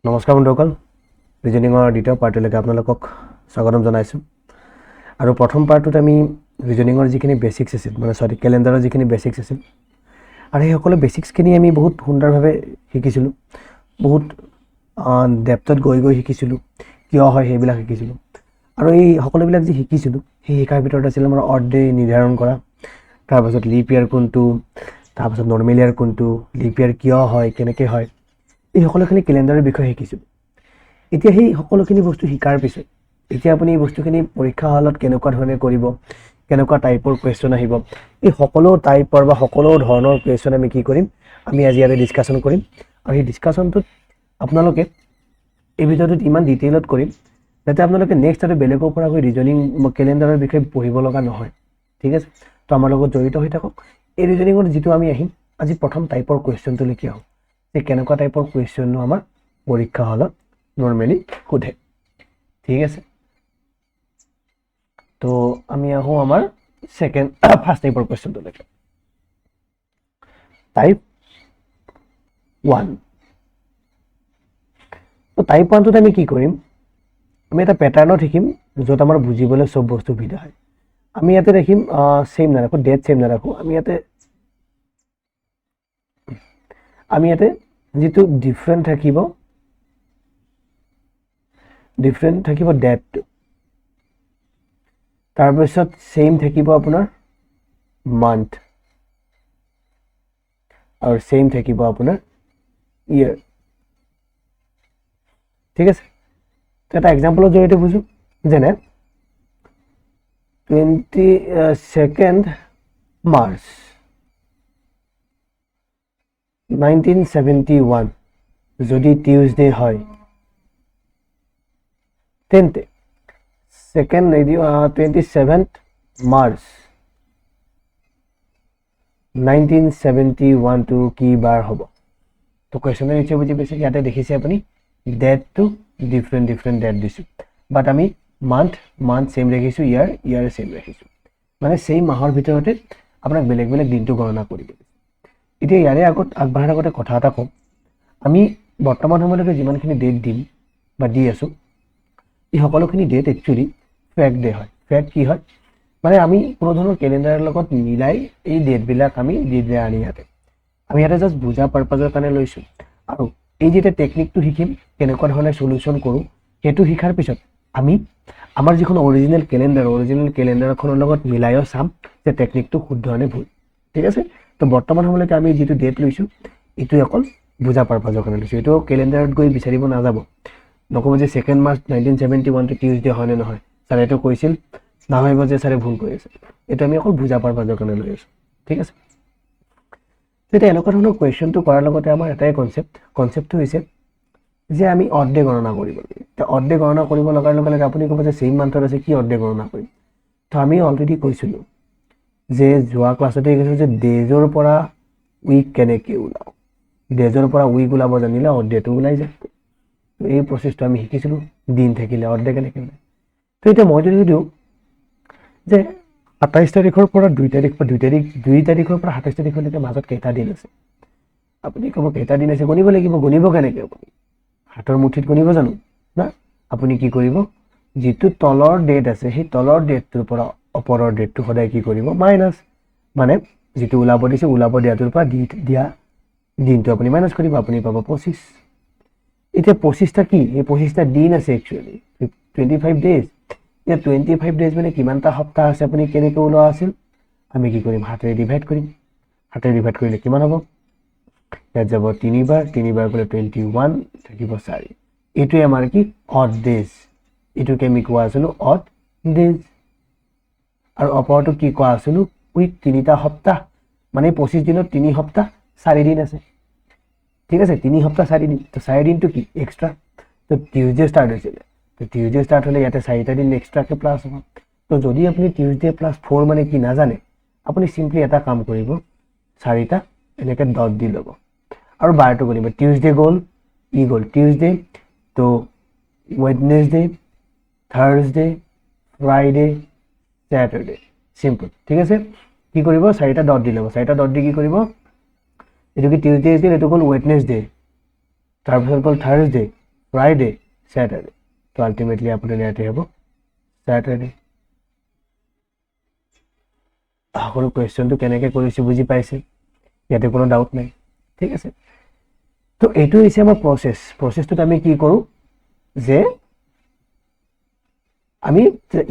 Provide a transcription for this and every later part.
নমস্কাৰ বন্ধুসকল, ৰিজনিঙৰ দ্বিতীয় পাৰ্টলৈকে আপোনালোকক স্বাগতম জনাইছোঁ। আৰু প্ৰথম পাৰ্টটোত আমি ৰিজনিঙৰ যিখিনি বেছিক্স আছিল, কেলেণ্ডাৰৰ যিখিনি বেছিক্স আছিল, আৰু সেই সকলো বেছিক্সখিনি আমি বহুত সুন্দৰভাৱে শিকিছিলোঁ, বহুত ডেপথত গৈ শিকিছিলোঁ, কিয় হয় সেইবিলাক শিকিছিলোঁ। আৰু এই সকলোবিলাক যি শিকিছিলোঁ, সেই শিকাৰ ভিতৰত আছিল আমাৰ অড ডে নিৰ্ধাৰণ কৰা, তাৰপাছত লিপ ইয়াৰ কোনটো, তাৰপাছত নৰ্মেল ইয়াৰ কোনটো, লিপ ইয়াৰ কিয় হয়, কেনেকৈ হয়, এই সকলোখিনি কেলেণ্ডাৰৰ বিষয়ে শিকিছোঁ। এতিয়া সেই সকলোখিনি বস্তু শিকাৰ পিছত এতিয়া আপুনি এই বস্তুখিনি পৰীক্ষা হলত কেনেকুৱা ধৰণে কৰিব, কেনেকুৱা টাইপৰ কুৱেশ্যন আহিব, এই সকলো টাইপৰ বা সকলো ধৰণৰ কুৱেশ্যন আমি কি কৰিম, আমি আজি ইয়াতে ডিছকাশ্যন কৰিম। আৰু সেই ডিছকাশ্যনটোত আপোনালোকে এই ভিডিঅ'টোত ইমান ডিটেইলত কৰিম যাতে আপোনালোকে নেক্সট আৰু বেলেগৰ পৰা গৈ ৰিজনিং কেলেণ্ডাৰৰ বিষয়ে পঢ়িব লগা নহয়। ঠিক আছে, তো আমাৰ লগত জড়িত হৈ থাকক। এই ৰিজনিঙত যিটো আমি আহিম আজি প্ৰথম টাইপৰ কুৱেশ্যনটোলৈ কি হ'ব, যে কেনেকুৱা টাইপৰ কুৱেশ্যননো আমাৰ পৰীক্ষা হলত নৰ্মেলি সোধে। ঠিক আছে, তো আমি আহোঁ আমাৰ ফাৰ্ষ্ট টাইপৰ কুৱেশ্যনটোলৈকে। টাইপ 1। তো টাইপ 1টোত আমি কি কৰিম, আমি এটা পেটাৰ্ণত শিকিম য'ত আমাৰ বুজিবলৈ চব বস্তু সুবিধা হয়। আমি ইয়াতে দেখিম ছেইম নাৰাখোঁ, ডেট ছেইম নাৰাখোঁ, আমি ইয়াতে যিটো ডিফাৰেণ্ট থাকিব ডেটটো, তাৰপিছত ছেইম থাকিব আপোনাৰ মান্থ, আৰু ছেইম থাকিব আপোনাৰ ইয়াৰ। ঠিক আছে, তো এটা এক্সাম্পলৰ জৰিয়তে বুজোঁ, যেনে 22 মাৰ্চ 1971 যদি টিউজডে হয়, তেন্তে 27 মাৰ্চ 1971টো কি বাৰ হ'ব। তো কুৱেশ্যনটো নিশ্চয় বুজি পাইছে। ইয়াতে দেখিছে আপুনি ডেটটো ডিফাৰেণ্ট ডেট দিছোঁ, বাট আমি মান্থ ছেইম ৰাখিছোঁ, ইয়াৰ ছেইম ৰাখিছোঁ, মানে ছেইম মাহৰ ভিতৰতে আপোনাক বেলেগ দিনটো গণনা কৰিব। এতিয়া ইয়াৰে আগবঢ়াৰ আগতে কথা এটা কওঁ, আমি বৰ্তমান সময়লৈকে যিমানখিনি ডেট দিম বা দি আছোঁ, এই সকলোখিনি ডেট একচুৱেলি ফেক্ট ডে হয়। ফেক্ট কি হয়, মানে আমি কোনো ধৰণৰ কেলেণ্ডাৰৰ লগত মিলাই এই ডেটবিলাক আমি দি আনি আমি ইয়াতে জাষ্ট বুজা পাৰপাজৰ কাৰণে লৈছোঁ। আৰু এই যেতিয়া টেকনিকটো শিকিম, কেনেকুৱা ধৰণে চলিউশ্যন কৰোঁ, সেইটো শিকাৰ পিছত আমি আমাৰ যিখন অৰিজিনেল কেলেণ্ডাৰখনৰ লগত মিলাইও চাম যে টেকনিকটো শুদ্ধ নে ভুল। ঠিক আছে, তো বৰ্তমান সময়লৈকে আমি যিটো ডেট লৈছোঁ, এইটো অকল বুজা পাৰপাজৰ কাৰণে লৈছোঁ। এইটো কেলেণ্ডাৰত গৈ বিচাৰিব নাযাব, নক'ব যে 2 মাৰ্চ 1971টো টিউজডে হয় নে নহয়, ছাৰে এইটো কৈছিল, নাভাবিব যে ছাৰে ভুল কৰি আছে। এইটো আমি অকল বুজা পাৰপাজৰ কাৰণে লৈ আছোঁ। ঠিক আছে, তেতিয়া এনেকুৱা ধৰণৰ কুৱেশ্যনটো কৰাৰ লগতে আমাৰ এটাই কনচেপ্টটো হৈছে যে আমি অড ডে গণনা কৰিব লাগে। এতিয়া অড ডে গণনা কৰিব লগাৰ লগে লগে আপুনি ক'ব যে ছেইম মান্থত আছে, কি অড ডে গণনা কৰিম। তো আমি অলৰেডি কৈছিলোঁ যে যোৱা ক্লাছতে কৈছোঁ যে ডেজৰ পৰা উইক কেনেকৈ ওলাওঁ, ডেজৰ পৰা উইক ওলাব জানিলে অড ডেটো ওলাই যায়। তো এই প্ৰচেছটো আমি শিকিছিলোঁ, দিন থাকিলে অড ডে কেনেকৈ ওলায়। তো এতিয়া মই যদি দিওঁ যে 27 তাৰিখৰ পৰা 2 তাৰিখ বা 2 তাৰিখৰ পৰা 27 তাৰিখলৈকে মাজত কেইটা দিন আছে। আপুনি ক'ব কেইটা দিন আছে, গণিব লাগিব। গণিব কেনেকৈ, আপুনি হাতৰ মুঠিত গণিব জানো না। আপুনি কি কৰিব, যিটো তলৰ ডেট আছে সেই তলৰ ডেটটোৰ পৰা ওপৰৰ ডেটটো সদায় কি কৰিব, মাইনাছ, মানে যিটো ওলাব দিছে ওলাব দিয়াটোৰ পৰা দিয়া দিনটো আপুনি মাইনাছ কৰিব, আপুনি পাব 25। এতিয়া 25টা কি, এই 25টা দিন আছে একচুৱেলি 25 ডেজ। এতিয়া 25 ডেজ মানে কিমানটা সপ্তাহ আছে আপুনি কেনেকৈ ওলোৱা আছিল, আমি কি কৰিম, হাতেৰে ডিভাইড কৰিম। হাতেৰে ডিভাইড কৰিলে কিমান হ'ব, ইয়াত যাব 3 বাৰ গ'লে 21 থাকিব 4। এইটোৱে আমাৰ কি অড ডেজ, এইটোকে আমি কোৱা আছিলোঁ অড ডেজ। আৰু অপৰটো কি কোৱা আছিলোঁ, উইক, 3টা সপ্তাহ, মানে 25 দিনত 3 সপ্তাহ 4 দিন আছে। ঠিক আছে, 3 সপ্তাহ 4 দিন, তো 4 দিনটো কি এক্সট্ৰা। তো টিউজডে ষ্টাৰ্ট হৈছিলে, তো টিউজডে ষ্টাৰ্ট হ'লে ইয়াতে 4টা দিন এক্সট্ৰাকৈ প্লাছ হ'ব। তো যদি আপুনি টিউজডে +4 মানে কি নাজানে, আপুনি চিম্পলি এটা কাম কৰিব, 4টা এনেকৈ ডট দি ল'ব আৰু বাৰটো গণিব। টিউজডে গ'ল, টিউজডে, তো ৱেডনেছডে, থাৰ্ছডে, ফ্ৰাইডে, স্যাটাৰডে, সিম্পল। ঠিক আছে, কি কৰিব, 4টা ডট দি ল'ব। 4টা ডট দি কি কৰিব, এইটো কি টিউজডে আছিল, এইটো গ'ল ৱেডনেছডে, তাৰপিছত গ'ল থাৰ্ছডে, ফ্ৰাইডে স্যাটাৰডে তো আলটিমেটলি আপোনাৰ ইয়াতে হ'ব স্যাটাৰডে সকলো কুৱেশ্যনটো কেনেকৈ কৰিছোঁ বুজি পাইছে ইয়াতে কোনো ডাউট নাই ঠিক আছে তো এইটো হৈছে আমাৰ প্ৰচেছটোত আমি কি কৰোঁ যে আমি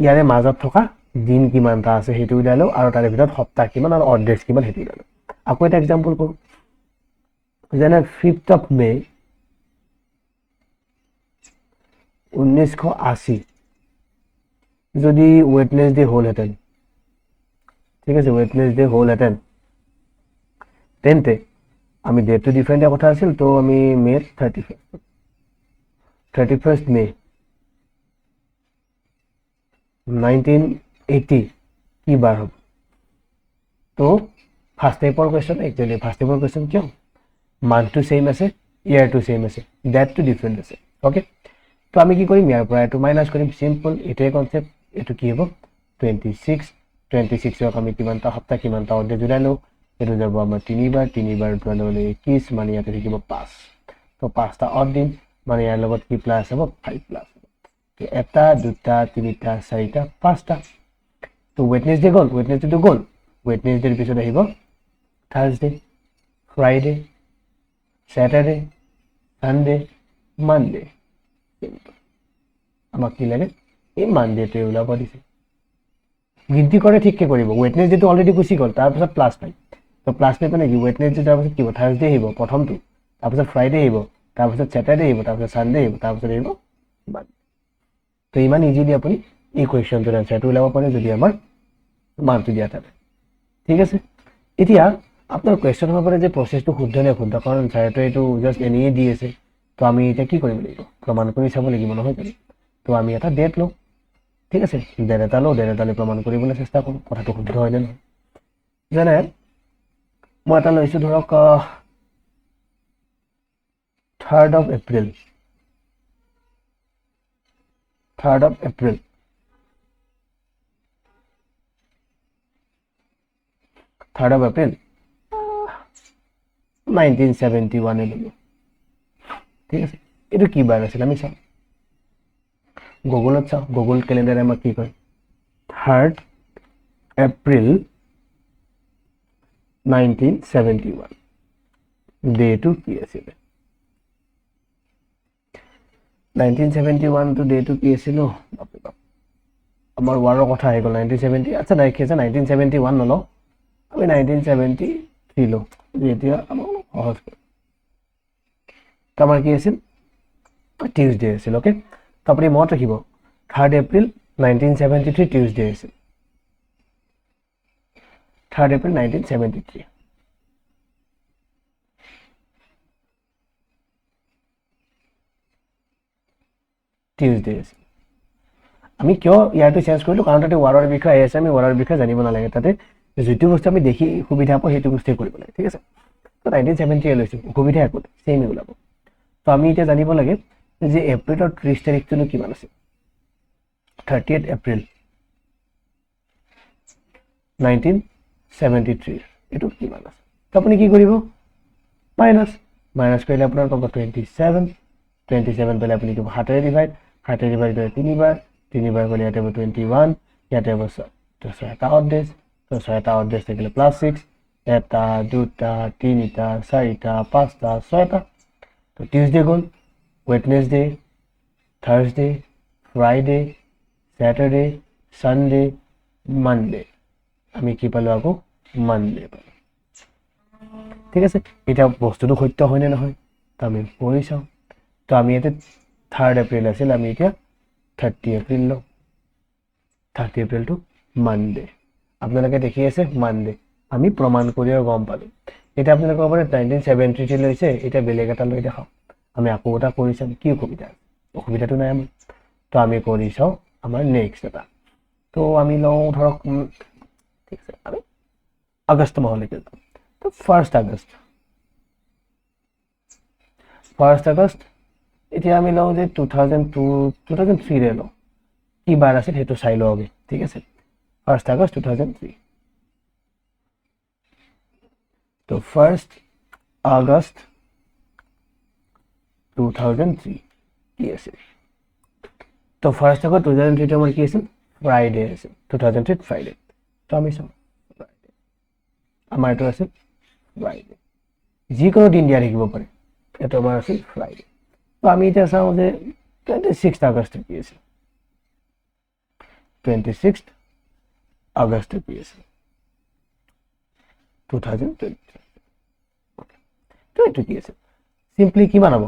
ইয়াৰে মাজত থকা দিন কিমানটা আছে সেইটো উলিয়াই লওঁ আৰু তাৰে ভিতৰত সপ্তাহ কিমান আৰু অড ডেজ কিমান সেইটো উলিয়াই লওঁ আকৌ এটা এক্সাম্পল কৰোঁ যেনে 5th of May 1980 যদি ওয়েডনেসডে হ'লহেঁতেন ঠিক আছে ওয়েডনেসডে হ'লহেঁতেন তেন্তে আমি ডেটটো ডিফাৰেণ্ট দিয়া কথা আছিল তো আমি মে 31st মে 1980 কি বাৰ হ'ব তো ফাৰ্ষ্ট টাইপৰ কুৱেশ্যন একচুৱেলি ফাৰ্ষ্ট টাইপৰ কুৱেশ্যন কিয় মান্থটো সেম আছে ইয়াৰটো সেম আছে ডেটটো ডিফাৰেণ্ট আছে ওকে তো আমি কি কৰিম ইয়াৰ পৰা এইটো মাইনাছ কৰিম চিম্পল এটাই কনসেপ্ট এইটো কি হ'ব 26ক আমি কিমানটা সপ্তাহ কিমানটা অৰ্ডে জুলাই লওঁ এইটো যাব আমাৰ তিনিবাৰ জুলালে 21 মানে ইয়াতে থাকিব 5 তো 5টা অড দিন মানে ইয়াৰ লগত কি প্লাছ হ'ব 5 প্লাছ এটা দুটা তিনিটা চাৰিটা 5টা তো ওয়েডনেসডে গ'ল ওয়েডনেসডেটো গ'ল ওয়েডনেসডেৰ পিছত আহিব থাৰ্সডে ফ্ৰাইডে স্যাটাৰডে সানডে মানডে আমাক কি লাগে এই মানডেটো ওলাব দিছে গিনতি কৰে ঠিককে কৰিব ওয়েডনেসডেটো অলৰেডি গুচি গ'ল তাৰপিছত প্লাছ পাই তো প্লাছ পাই মানে কি ওয়েডনেসডে তাৰপিছত কি হ'ব থাৰ্সডে আহিব প্ৰথমটো তাৰপিছত ফ্ৰাইডে আহিব তাৰপিছত স্যাটাৰডে আহিব তাৰপিছত সানডে আহিব তাৰপিছত আহিব মানডে তো ইমান ইজিলি আপুনি এই কুৱেশ্যনটোৰ এনচাৰটো ওলাব পাৰে যদি আমাৰ মানটো দিয়া থাকে ঠিক আছে এতিয়া আপনার কোয়েশ্চন হওয়ার পরে যে প্রসেসটো শুদ্ধ নে শুদ্ধ কারণ ছায়াটো এইটো জাস্ট এনেই দি আছে তো আমি এটা কি কৰিব লাগিব প্ৰমাণ কৰি চাব লাগিব নহয় জানো তো আমি এটা ডেট লওঁ ঠিক আছে ডেট এটা লওঁ ডেট এটালৈ প্ৰমাণ কৰিবলৈ চেষ্টা কৰোঁ কথাটো শুদ্ধ হয়নে নহয় যেনে মই এটা লৈছোঁ ধৰক 3rd of April 3rd of April 3rd of April 1971 এ ললো ঠিক আছে এইটো কি বাৰ আছিল আমি চাওঁ গুগলত চাওঁ গুগল ক্যালেন্ডারে আমাক কি কয় 3rd April 1971 ডেটো কি আছিল 1971 তো ডেটো কি আছিল আমাৰ ওয়াৰৰ কথা আহি গ'ল 1970 আচ্ছা নাই কেছে 1971 নলো আমি 1973 লো এতিয়া আমাৰ সহজ আমাৰ কি আছিল টিউজডে আছিল ওকে তো আপুনি মনত ৰাখিব 3rd April 1973 টিউজডে আছিল 3rd April 1973 টিউজডে আছিল আমি কিয় ইয়াৰটো চেঞ্জ কৰিলো কাৰণ তাতে ওয়াৰৰ বিষয় আছে আমি ওয়াৰৰ বিষয় জানিব নালাগে তাতে যেটো বস্তু আমি দেখি সুবিধা পাওঁ সেইটো বস্তুই কৰিব লাগে ঠিক আছে তো 1970 লৈছো সুবিধা একো সেম ওলাব তো আমি এটা জানিব লাগে যে এপ্ৰিলৰ 30 তাৰিখটো কিমান আছে 30th April 1973 এটো কিমান আছে তো আপুনি কি কৰিব মাইনাস কৰিলে আপোনাৰ পাব 27 পেলে আপুনি কি 7 ডিভাইড 7 তিনিবাৰ কৰিলে এটা 21 ইয়াতে হ'ব তো 6টা অড ডেজ তো 6টা অড ডেজ থাকিলে +6 এটা দুটা তিনিটা চাৰিটা পাঁচটা ছয়টা তো টিউজডে গ'ল Wednesday Thursday Friday Saturday Sunday Monday আমি কি পালো আকৌ মানডে পালো ঠিক আছে এটা বস্তুটো সত্য হয় নে নহয় তো আমি পঢ়ি চাওঁ তো আমি এটা 3rd April আছিল আমি এটা 30 April লো 30 April টু মানডে আপোনালোকে দেখি আছে মানডে আমি প্ৰমাণ কৰি গম পালো এটা আপোনালোকে ক'ব 1973 লৈছে এটা বেলেগ এটা লৈ দেখাও আমি আকৌ এটা কৰি চাম কি অসুবিধাটো নাই আমাৰ তো আমি কৰি চাও আমাৰ নেক্সট এটা তো আমি লওঁ ধৰক ঠিক আছে আমি আগষ্ট মাহলৈকে যাম তো 1st আগষ্ট এতিয়া আমি লওঁ যে 2003 ৰে লওঁ কি বাৰ আছে সেইটো চাই লওঁ আমি ঠিক আছে 1st August 2003 তো 1st August 2003 কি আছিল তো ফাৰ্ষ্ট আকৌ 2003 আমাৰ কি আছিল ফ্ৰাইডে আছিল 2003 ফ্ৰাইডে তো আমি চাওঁ আমাৰ এইটো আছিল ফ্ৰাইডে যিকোনো দিন দিয়া থাকিব পাৰে এইটো আমাৰ আছিল ফ্ৰাইডে তো আমি এতিয়া চাওঁ যে 26 আগষ্ট কি আছিল 26 আগষ্ট কি আছিল 2020 তো এইটো কি আছিল সিম্পলি কিমান হ'ব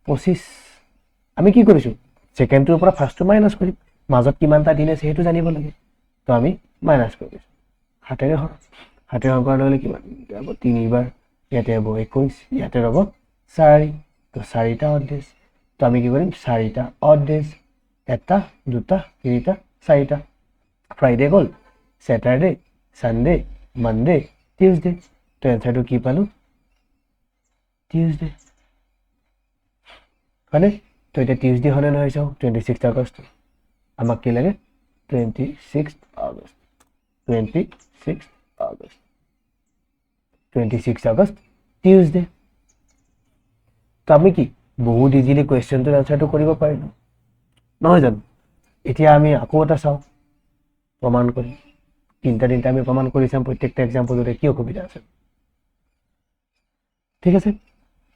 25 আমি কি কৰিছোঁ সেকেন্ডটোৰ পৰা ফাৰ্ষ্টটো মাইনাছ কৰিম মাজত কিমানটা দিন আছে সেইটো জানিব লাগে তো আমি মাইনাছ কৰিছোঁ হাতেৰে হৰণ কৰাৰ লগে কিমান হ'ব 3 বাৰ ইয়াতে হ'ব 21 ইয়াতে হ'ব 4 তো 4টা অড ডেজ তো আমি কি কৰিম 4টা অড ডেজ এটা দুটা তিনিটা 4টা ফ্ৰাইডে গ'ল স্যাটাৰডে সানডে মানডে টিউজডে তো এনসাৰটো কি পালো টিউজডে হয়নে তো এটা টিউজডে হলে নহয় চাও 26 আগষ্ট আমাক কি লাগে 26 আগষ্ট 26 আগষ্ট টিউজডে তো আমি কি বহুত ইজিলি কোৱেশ্চনটোৰ আনসাৰটো কৰিব পাৰিলো নহয় জানো এতিয়া আমি আকৌ এটা চাও প্ৰমাণ কৰি তিনটা আমি প্ৰমাণ কৰি চাম প্ৰত্যেকটা এক্সাম্পলতে কি অসুবিধা আছে ঠিক আছে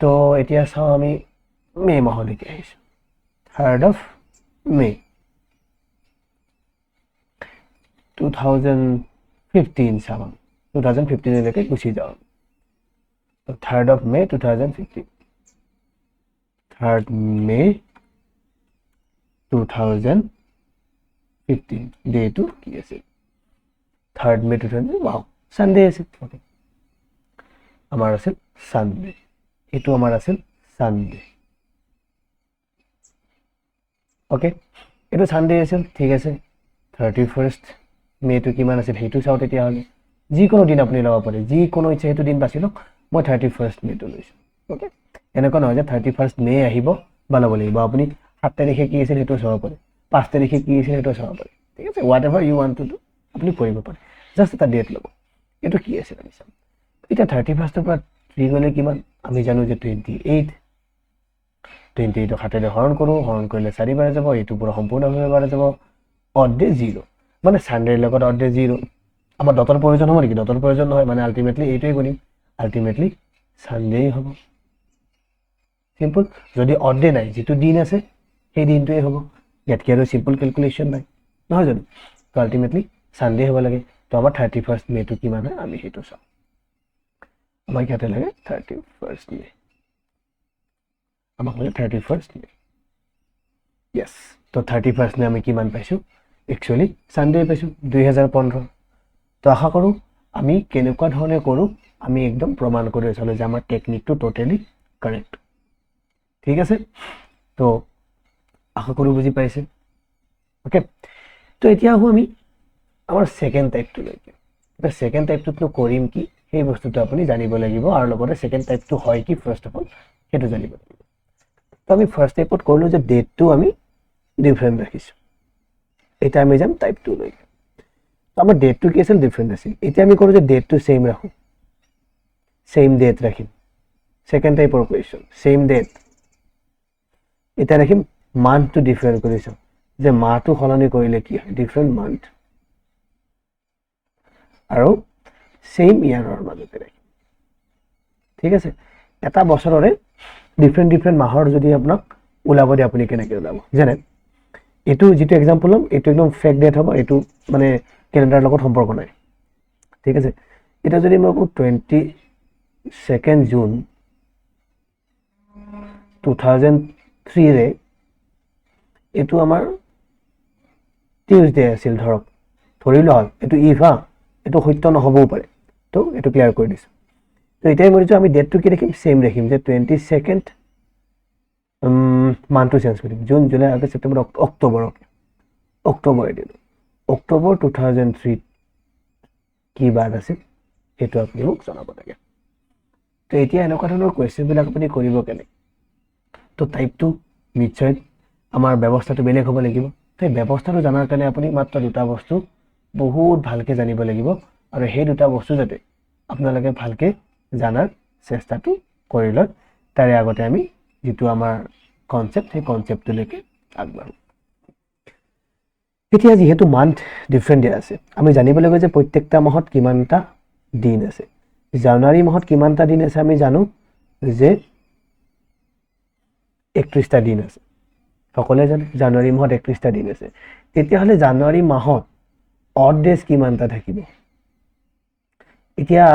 তো এতিয়া চাও আমি মে মাহলৈকে আহিছো 3rd of May 2015 চাম 2015 লৈকে গুচি যাও তো 3rd of May 2015 3rd May 2015 day to কি আছে 3rd May 2015 wow Sunday আছে ওকে আমাৰ আছে Sunday এটো আমাৰ আছে Sunday ওকে এটো Sunday আছে ঠিক আছে 31st May to কিমান আছে হেতু চাও তেতিয়া হলে যি কোনো দিন আপুনি লব পাৰে যি কোনো ইচ্ছা হেতু দিন বাছি লওক মই 31st May to লৈছো ওকে এনেকুৱা নহয় যে 31st May আহিব বনাব লাগিব আপুনি 7 তাৰিখে কি আছে হেতু চাব পাৰে 5 তাৰিখে কি আছে হেতু চাব পাৰে ঠিক আছে whatever you want to do আপুনি কৰিব পাৰে জাস্ট এটা ডেট লব এটো কি আছে আমি চাম এটা 31st পৰা 3 গলে কিমান আমি জানো যে 28 28 হাতেৰে হৰণ কৰিলে 4 বাৰ যাব এটো পুৰা সম্পূৰ্ণভাৱে বাৰ যাব অড ডে 0 মানে সানডেৰ লগত অড ডে 0 আমাৰ ডটৰ প্ৰয়োজন হ'ব নেকি ডটৰ প্ৰয়োজন নহয় মানে আলটিমেটলি এইটোই গনিম আলটিমেটলি সানডে হ'ব সিম্পল যদি অড ডে নাই যেটো দিন আছে সেই দিনটোই হ'ব ইয়াত কি আৰু সিম্পল ক্যালকুলেশন নাই নহয় জানো তো আলটিমেটলি সানডে হ'ব লাগে তো আমাৰ 31st মে টু কিমান হয় আমি হেতু চাও আমাৰ ইয়াতে লাগে 31st মে আমাক লাগে 31st মে yes তো 31st মে আমি কিমান পাইছো একচুয়ালি সানডে পাইছো 2015 তো আশা কৰো আমি কেনেকুৱা ধৰণে কৰো আমি একদম প্ৰমাণ কৰি চালো যে আমাৰ টেকনিকটো টোটালি কাৰেক্ট ঠিক আছে তো আশা কৰো বুজি পাইছে ওকে তো এতিয়া হো আমি আমাৰ সেকেন্ড টাইপটো লৈকে এটা সেকেন্ড টাইপটো কৰিম কি সেই বস্তুটো আপুনি জানিব লাগিব আৰু লগতে সেকেন্ড টাইপটো হয় কি ফাৰ্স্ট অফ অল হেতু জানিব লাগিব তো আমি ফাৰ্স্ট টাইপত কৰিলো যে ডেটটো আমি ডিফাৰেন্ট ৰাখিছো এটা আমি যাম টাইপ 2 লৈকে তো আমাৰ ডেটটো কি আছিল ডিফাৰেন্ট আছিল এতিয়া আমি কৰো যে ডেটটো সেম ৰাখো সেম ডেট ৰাখিম সেকেন্ড টাইপৰ কোৱেশ্চন সেম ডেট এটা ৰাখিম মান্থটো ডিফাৰেন্ট কৰিছো যে মাহটো সলনি কৰিলে কি হয় ডিফাৰেন্ট মান্থ আৰু সেম ইয়াৰৰ মাজতে ৰাখিম ঠিক আছে এটা বছৰৰে ডিফাৰেন্ট মাহৰ যদি আপোনাক ওলাব দি আপুনি কেনেকৈ ওলাব জানেন এটো যেটো এক্সাম্পল লম এটো একদম ফেক ডেট হ'ব এটো মানে ক্যালেন্ডাৰ লগত সম্পৰ্ক নাই ঠিক আছে এটা যদি মই 22nd জুন 2003 ৰে এটো আমাৰ টিউজডে আছিল ধৰিলো হল এটো ইভা এটো সত্য নহবও পাৰে তো এটো ক্লিয়াৰ কৰি দিছো তো এটাই মৰিছো আমি ডেটটো কি ৰাখিম সেম ৰাখিম যে 22nd মান্থটো চেঞ্জ কৰিম জুন জুলাই আগষ্ট সেপ্টেম্বৰ অক্টোবৰ দিন অক্টোবৰ 2003 কি বাৰ আছিল এটো আপুনি মোক জনাব লাগে তো এতিয়া এনেকুৱা ধৰণৰ কোৱেশ্চন বিলাক আপুনি কৰিব কেনে তো টাইপটো নিশ্চয় আমাৰ ব্যৱস্থাটো বেলেগ হ'ব লাগিব তো ব্যৱস্থাটো জানাৰ কাৰণে আপুনি মাত্ৰ দুটা বস্তু বহুত ভালকে জানিব লাগিব আৰু সেই দুটা বস্তু যাতে আপোনালোকে ভালকে জানাৰ চেষ্টাটো কৰি লয় তাৰে আগতে আমি যেটো আমাৰ কনচেপ্ট, সেই কনচেপ্টলৈকে আগবাঢ়ো। এতিয়া যিহেতু মান্থ ডিফাৰেণ্ট ডে আছে, আমি জানিব লাগিব যে প্ৰত্যেকটা মাহত কিমানটা দিন আছে। জানুৱাৰী মাহত কিমানটা দিন আছে আমি জানো যে 31টা দিন আছে। সকলোৱে জানে জানুৱাৰী মাহত 31টা দিন আছে। তেতিয়াহ'লে জানুৱাৰী মাহত অড ডেজ কিমানটা থাকিব? এতিয়া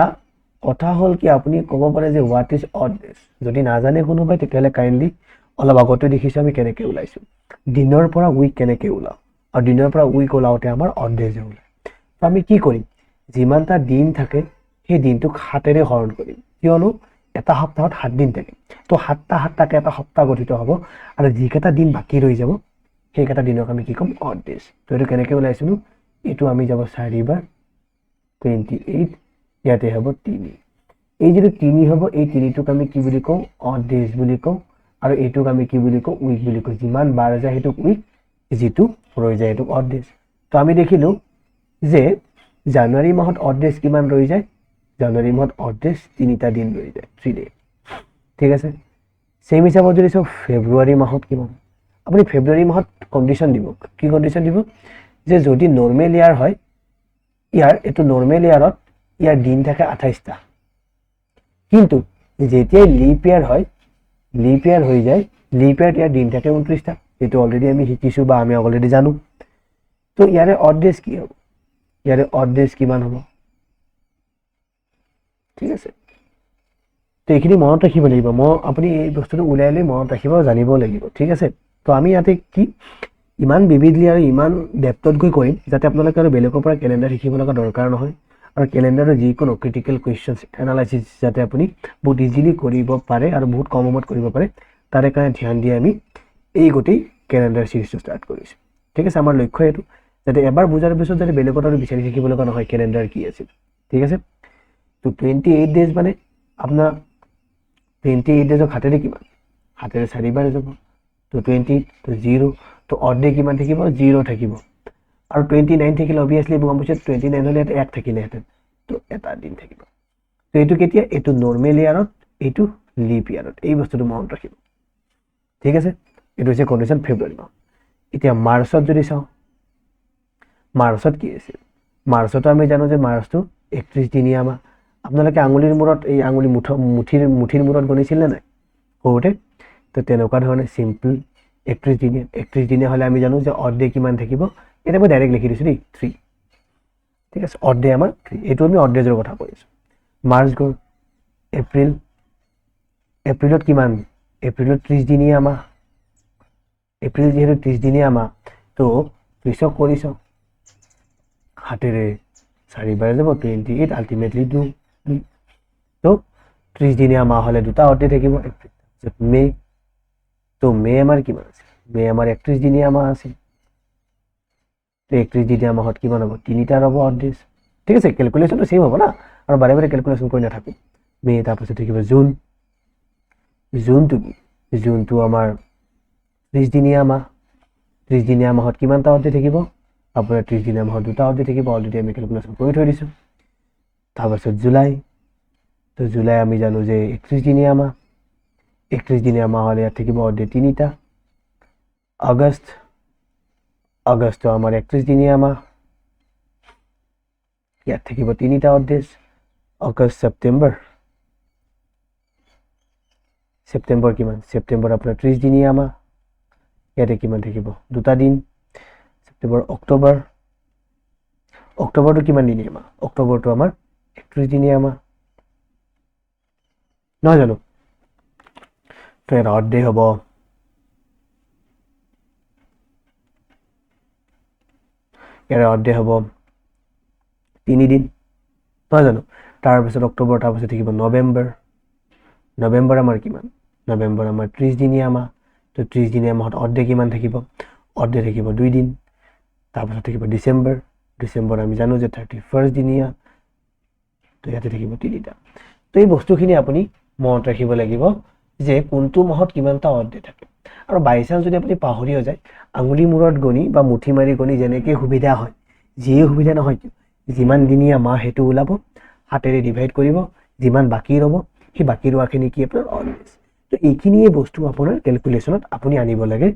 কথা হ'ল কি, আপুনি ক'ব পাৰে যে হোৱাট ইজ অড ডেজ। যদি নাজানে কোনোবাই তেতিয়াহ'লে কাইণ্ডলি অলপ আগতে দেখিছোঁ আমি কেনেকৈ ওলাইছোঁ, দিনৰ পৰা উইক কেনেকৈ ওলাওঁ, আৰু দিনৰ পৰা উইক ওলাওঁতে আমাৰ অড ডেজে ওলায়। তো আমি কি কৰিম, যিমানটা দিন থাকে সেই দিনটোক 7ৰে হৰণ কৰিম, কিয়নো এটা সপ্তাহত 7 দিন থাকে। তো 7টাকে এটা সপ্তাহ গঠিত হ'ব, আৰু যিকেইটা দিন বাকী ৰৈ যাব সেইকেইটা দিনক আমি কি ক'ম, অড ডেজ। তো এইটো কেনেকৈ ওলাইছিলোঁ, এইটো আমি যাব 4 বাৰ 28, ইয়াতে হ'ব 3। এই যিটো 3 হ'ব, এই 3টোক আমি কি বুলি কওঁ, অড ডেজ বুলি কওঁ, আৰু এইটোক আমি কি বুলি কওঁ, উইক বুলি কওঁ। যিমান বাৰ যায় সেইটোক উইক, যিটো ৰৈ যায় সেইটোক অড ডেজ। তো আমি দেখিলোঁ যে জানুৱাৰী মাহত অড ডেজ কিমান ৰৈ যায়, জানুৱাৰী মাহত অড ডেজ 3টা দিন ৰৈ যায়, 3 ডে। ঠিক আছে, চেম হিচাপত যদি চাওঁ ফেব্ৰুৱাৰী মাহত কিমান, আপুনি ফেব্ৰুৱাৰী মাহত কণ্ডিশ্যন দিব, কি কণ্ডিশ্যন দিব, যে যদি নৰ্মেল ইয়াৰ হয়, এইটো নৰ্মেল ইয়াৰত ইয়াৰ দিন থাকে 28টা, কিন্তু যেতিয়াই লিপ ইয়াৰ হয়, লিপ ইয়াৰ হৈ যায়, লিপ ইয়াৰত ইয়াৰ দিন থাকে 29টা, এইটো অলৰেডি আমি শিকিছোঁ বা আমি অলৰেডি জানো। তো ইয়াৰে অড ডেজ কি হ'ব, ইয়াৰে অড ডেজ কিমান হ'ব? ঠিক আছে, তো এইখিনি মনত ৰাখিব লাগিব। আপুনি এই বস্তুটো উলিয়াই লৈ মনত ৰাখিব জানিব লাগিব। ঠিক আছে, তো আমি ইয়াতে কি ইমান বিবিধলি আৰু ইমান ডেপ্থত গৈ কৰিম যাতে আপোনালোকে আৰু বেলেগৰ পৰা কেলেণ্ডাৰ শিকিব লগা দৰকাৰ নহয়, আৰু কেলেণ্ডাৰৰ যিকোনো ক্ৰিটিকেল কুৱেশ্যনছ এনালাইচিছ যাতে আপুনি বহুত ইজিলি কৰিব পাৰে আৰু বহুত কম সময়ত কৰিব পাৰে, তাৰে কাৰণে ধ্যান দি আমি এই গোটেই কেলেণ্ডাৰ চিৰিজটো ষ্টাৰ্ট কৰিছোঁ। ঠিক আছে, আমাৰ লক্ষ্য এইটো যাতে এবাৰ বুজাৰ পিছত যাতে বেলেগত আৰু বিচাৰি শিকিব লগা নহয় কেলেণ্ডাৰ কি আছিল। ঠিক আছে, তো 28 ডেজ মানে আপোনাৰ 28 ডেজক 7ৰে কিমান, 7ৰে 4 বাৰ যাব, তো 28, তো 0, তো অড ডে কিমান থাকিব, 0 থাকিব, আৰু 29 থাকিলে অভিয়াছলি গম পাইছোঁ 29 হ'লে ইয়াত 1 থাকিলেহেঁতেন, তো এটা দিন থাকিব। তো এইটো কেতিয়া, এইটো নৰ্মেল ইয়াৰত, এইটো লিপ ইয়াৰত, এই বস্তুটো মনত ৰাখিব। ঠিক আছে, এইটো হৈছে কণ্ডিশ্যন ফেব্ৰুৱাৰী মাহ। এতিয়া মাৰ্চত যদি চাওঁ, মাৰ্চত কি আছিল, মাৰ্চতো আমি জানো যে মাৰ্চটো 31 দিনীয়া মাহ। আপোনালোকে আঙুলিৰ মূৰত, এই আঙুলি মুঠিৰ মূৰত গণিছিল নে নাই সৰুতে? তো তেনেকুৱা ধৰণে চিম্পল 31 দিনীয়া। 31 দিনীয়া হ'লে আমি জানো যে অড ডে কিমান থাকিব, এতিয়া মই ডাইৰেক্ট লিখি দিছোঁ দেই, 3। ঠিক আছে, অড ডে আমাৰ 3, এইটো আমি অড ডেজৰ কথা কৈ আছোঁ। মাৰ্চ গ'ল, এপ্ৰিলত কিমান, এপ্ৰিলত 30 দিনীয়া মাহ। এপ্ৰিল যিহেতু 30 দিনীয়া মাহ, তো 30ক কৰি চাওঁ, 7ৰে 4 বাৰ যাব, 28, আল্টিমেটলি 2। তো 30 দিনীয়া মাহ হ'লে 2টা অড ডে থাকিব, এপ্ৰিল মে। তো মে আমাৰ কিমান আছে, মে আমাৰ 31 দিনীয়া মাহ আছিল। তো 31 দিনীয়া মাহত কিমান হ'ব, 3টা ৰ'ব অড ডেজ। ঠিক আছে, কেলকুলেশ্যনটো ছেম হ'ব না, আৰু বাৰে বাৰে কেলকুলেশ্যন কৰি নাথাকোঁ। মে, তাৰপিছত থাকিব জুন। জুনটো কি, জুনটো আমাৰ 30 দিনীয়া মাহ। 30 দিনীয়া মাহত কিমানটা অড ডে থাকিব, আপোনাৰ 30 দিনীয়া মাহত 2টা অড ডে থাকিব, অলৰেডি আমি কেলকুলেশ্যন কৰি থৈ দিছোঁ। তাৰপাছত জুলাই, তো জুলাই আমি জানো যে 31 দিনীয়া মাহ। 31 দিনীয়া মাহ হ'লে ইয়াত থাকিব অড ডে 3টা। আগষ্ট আমাৰ 31 দিনীয়া মাহ, ইয়াত থাকিব 3টা অড ডেজ। আগষ্ট, ছেপ্টেম্বৰ কিমান, ছেপ্টেম্বৰ আপোনাৰ 30 দিনীয়া মাহ, ইয়াতে কিমান থাকিব, 2টা দিন। ছেপ্টেম্বৰ, অক্টোবৰটো কিমান দিনীয়া মাহ, অক্টোবৰটো আমাৰ 31 দিনীয়া মাহ, নহয় জানো? তো এটা অড ডে হ'ব, ইয়াৰে অড ডে হ'ব 3 দিন, নহয় জানো? তাৰপিছত অক্টোবৰ, তাৰপিছত থাকিব নৱেম্বৰ। নৱেম্বৰ আমাৰ কিমান, নৱেম্বৰ আমাৰ 30 দিনীয়া মাহ। তো 30 দিনীয়া মাহত অড ডে কিমান থাকিব, অড ডে থাকিব 2 দিন। তাৰপিছত থাকিব ডিচেম্বৰ। ডিচেম্বৰ আমি জানো যে 31 দিনীয়া, তো ইয়াতে থাকিব 3টা। তো এই বস্তুখিনি আপুনি মনত ৰাখিব লাগিব যে কোনটো মাহত কিমানটা অড ডে থাকে। আৰু বাই চান্স যদি আপুনি পাহৰিও যায়, আঙুলি মূৰত গণি বা মুঠি মাৰি গণি যেনেকৈ সুবিধা হয়, যিয়ে সুবিধা নহয় কিয়, যিমান দিনীয়া মাহ সেইটো ওলাব, 7ৰে ডিভাইড কৰিব, যিমান বাকী ৰ'ব সেই বাকী ৰোৱাখিনি কি আপোনাৰ অড ডেজ। তো এইখিনিয়ে বস্তু আপোনাৰ ক্যালকুলেশনত আপুনি আনিব লাগে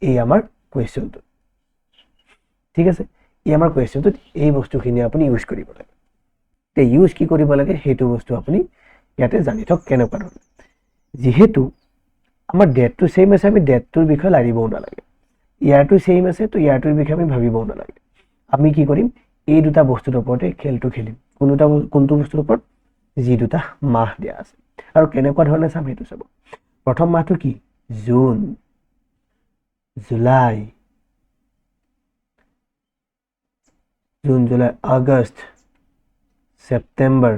এই আমাৰ কোৱেশ্চনটো ঠিক আছে এই আমাৰ কোৱেশ্চনটোত এই বস্তুখিনি আপুনি ইউজ কৰিব লাগে তে ইউজ কি কৰিব লাগে হেতু বস্তু আপুনি ইয়াতে জানি থক কেনেকুৱা ধৰণে যেহেতু আমাৰ ডেটটো সেম আছে আমি ডেটটোৰ বিষয়ে লাৰিবও নালাগে ইয়াৰটো সেম আছে তো ইয়াৰটোৰ বিষয়ে আমি ভাবিবও নালাগে আমি কি কৰিম এই দুটা বস্তুৰ ওপৰতে খেলটো খেলিম কোনটো বস্তুৰ ওপৰত যি দুটা মাহ দিয়া আছে আৰু কেনেকুৱা ধৰণে চাম হেতু চাব প্ৰথম মাহটো কি জুন জুলাই আগষ্ট সেপ্টেম্বৰ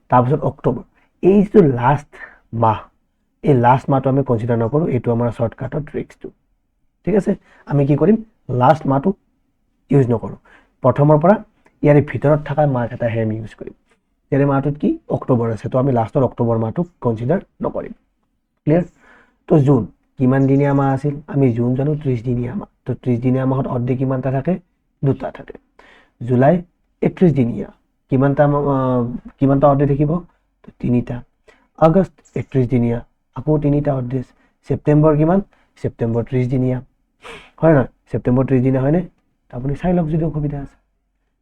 তাৰপিছত অক্টোবৰ এই যে লাষ্ট মাহ এই লাষ্ট মাহটো আমি কনসিডাৰ নকৰো এইটো আমাৰ শৰ্টকাটৰ ট্ৰিক্সটো ঠিক আছে আমি কি কৰিম লাষ্ট মাহটো ইউজ নকৰো প্ৰথমৰ পৰা ইয়াৰ ভিতৰত থকা মাহ এটা হে আমি ইউজ কৰিম ইয়াৰ মাহটোত কি অক্টোবৰ আছে তো আমি লাষ্টৰ অক্টোবৰ মাহটো কনসিডাৰ নকৰিম ক্লিয়াৰ তো জুন কিমান দিনীয়া মাহ আছিল আমি জুন জানো 30 দিনীয়া মাহ তো 30 দিনীয়া মাহত অৰ্ধে কিমানটা থাকে দুটা থাকে জুলাই 31 দিনীয়া কিমানটা অৰ্ধে থাকিব তো তিনিটা আগষ্ট 31 দিনীয়া আকৌ তিনিটা অৰ্ধে সেপ্টেম্বৰ কিমান সেপ্টেম্বৰ 30 দিনীয়া হয় না সেপ্টেম্বৰ 30 দিনীয়া হয়নে আপুনি চাই লওক যদি অসুবিধা আছে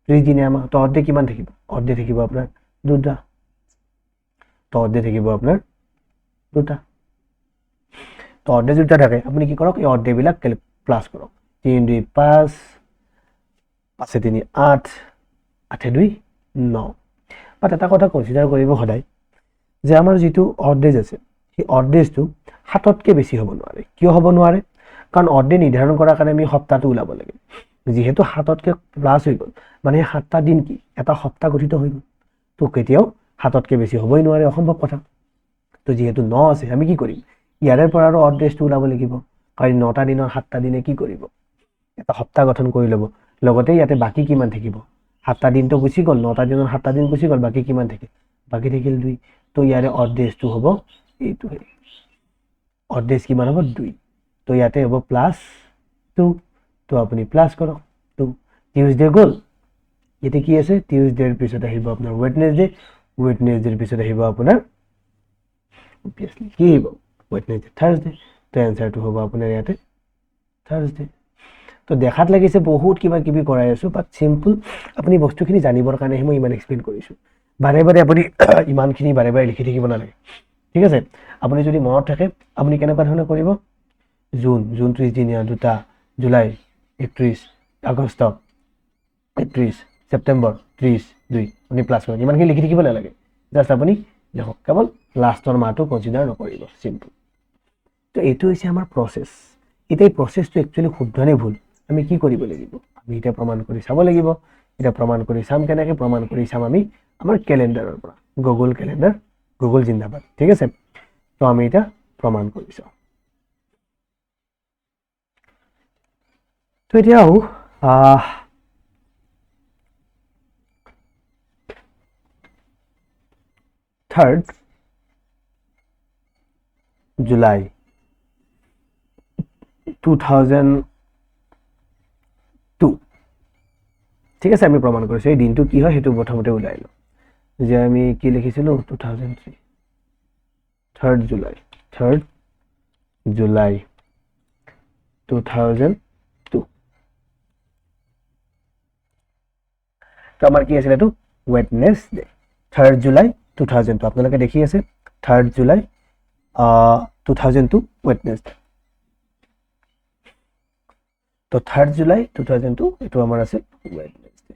30 দিনীয়া মাহ তো অৰ্ধে কিমান থাকিব অৰ্ধে থাকিব আপোনাৰ দুটা তো অৰ্ধে থাকিব আপোনাৰ দুটা তো অৰ্ধে দুটা থাকে আপুনি কি কৰক এই অৰ্ধে বিলাক প্লাস কৰক 3 2 5 5 3 8 8 2 9 বাট এটা কথা কনসিডাৰ কৰিব সদায় যে আমাৰ যেটো অৰ্ধেজ আছে সেই অৰ্ধেজটো হাততকে বেছি হ'ব নোৱাৰে কিয় হ'ব নোৱাৰে কাৰণ অৰ্ধে নিৰ্ধাৰণ কৰাৰ কাৰণে আমি সপ্তাহটো উলাব লাগে যেহেতু হাততকে প্লাস হৈ গল মানে 7টা দিন কি এটা সপ্তাহ গঠিত হৈ গল তো কেতিয়াও হাততকে বেছি হ'বই নোৱাৰে অসম্ভৱ কথা তো যেহেতু 9 আছে আমি কি কৰিম ইয়াৰে পৰা আৰু অৰ্ধেজটো উলাব লাগিব কাৰণ 9টা দিনৰ 7টা দিনে কি কৰিব এটা সপ্তাহ গঠন কৰি লব লগতে ইয়াতে বাকি কিমান থাকিব 7টা দিনটো গুছি গল 9টা দিনৰ 7টা দিন গুছি গল বাকি কিমান থাকিল বাকি থাকিল 2 তো ইয়াৰে অৰ্ধেজটো হ'ব এইটো অৰ্ধেজ কিমান হ'ব 2 তো ইয়াতে হ'ব +2 তো আপুনি প্লাস কৰক 2 টিউজডে গল ইয়াতে কি আছে টিউজডেৰ পিছত আহিব আপোনাৰ ওয়েডনেসডেৰ পিছত আহিব আপোনাৰ অবভিয়াসলি কি আহিব ওয়েডনেসডে থাৰ্সডে তো এনসাৰটো হ'ব আপোনাৰ ইয়াতে থাৰ্সডে তো দেখাত লাগিছে বহুত কিবা কিবি কৰাই আছো বাট সিম্পল আপুনি বস্তুখিনি জানিবৰ কাৰণে মই ইমান এক্সপ্লেইন কৰিছো বাৰে বাৰে আপুনি ইমানখিনি বাৰে বাৰে লিখি থাকিব নালাগে ঠিক আছে আপুনি যদি মনত থাকে আপুনি কেনেকুৱা ধৰণে কৰিব জুন 30 দিনীয়া দুটা জুলাই 31 আগষ্ট 31 সেপ্টেম্বৰ 30 2 আপুনি প্লাস কৰিব ইমানখিনি লিখি থাকিব নালাগে জাস্ট আপুনি লিখক কেৱল লাষ্টৰ মাহটো কনসিডাৰ নকৰিব সিম্পল তো এইটো হৈছে আমাৰ প্ৰসেস এটা প্ৰসেসটো একচুয়ালি শুদ্ধ নে ভুল আমি কি কৰিব লাগিব আমি এটা প্ৰমাণ কৰি চাব লাগিব এটা প্ৰমাণ কৰি চাম কেনেকৈ প্ৰমাণ কৰি চাম আমি আমাৰ ক্যালেন্ডাৰৰ পৰা গুগল ক্যালেন্ডাৰ গুগল জিন্দাবাদ ঠিক আছে তো আমি এটা প্ৰমাণ কৰি চাও তো এতিয়াও 3rd July 2002 ঠিক আছে আমি প্ৰমাণ কৰিছো এই দিনটো কি হয় হেতু প্ৰথমতে উলাই ল যে আমি কি লিখিছিলো 2003 3rd July 2002 তো আমাৰ কি আছিল এটো ওয়েডনেসডে 3rd July 2002 আপোনালোকে দেখি আছে 3rd July 2002 ওয়েডনেসডে তো 3rd July 2002 এটো আমাৰ আছে ওয়েডনেসডে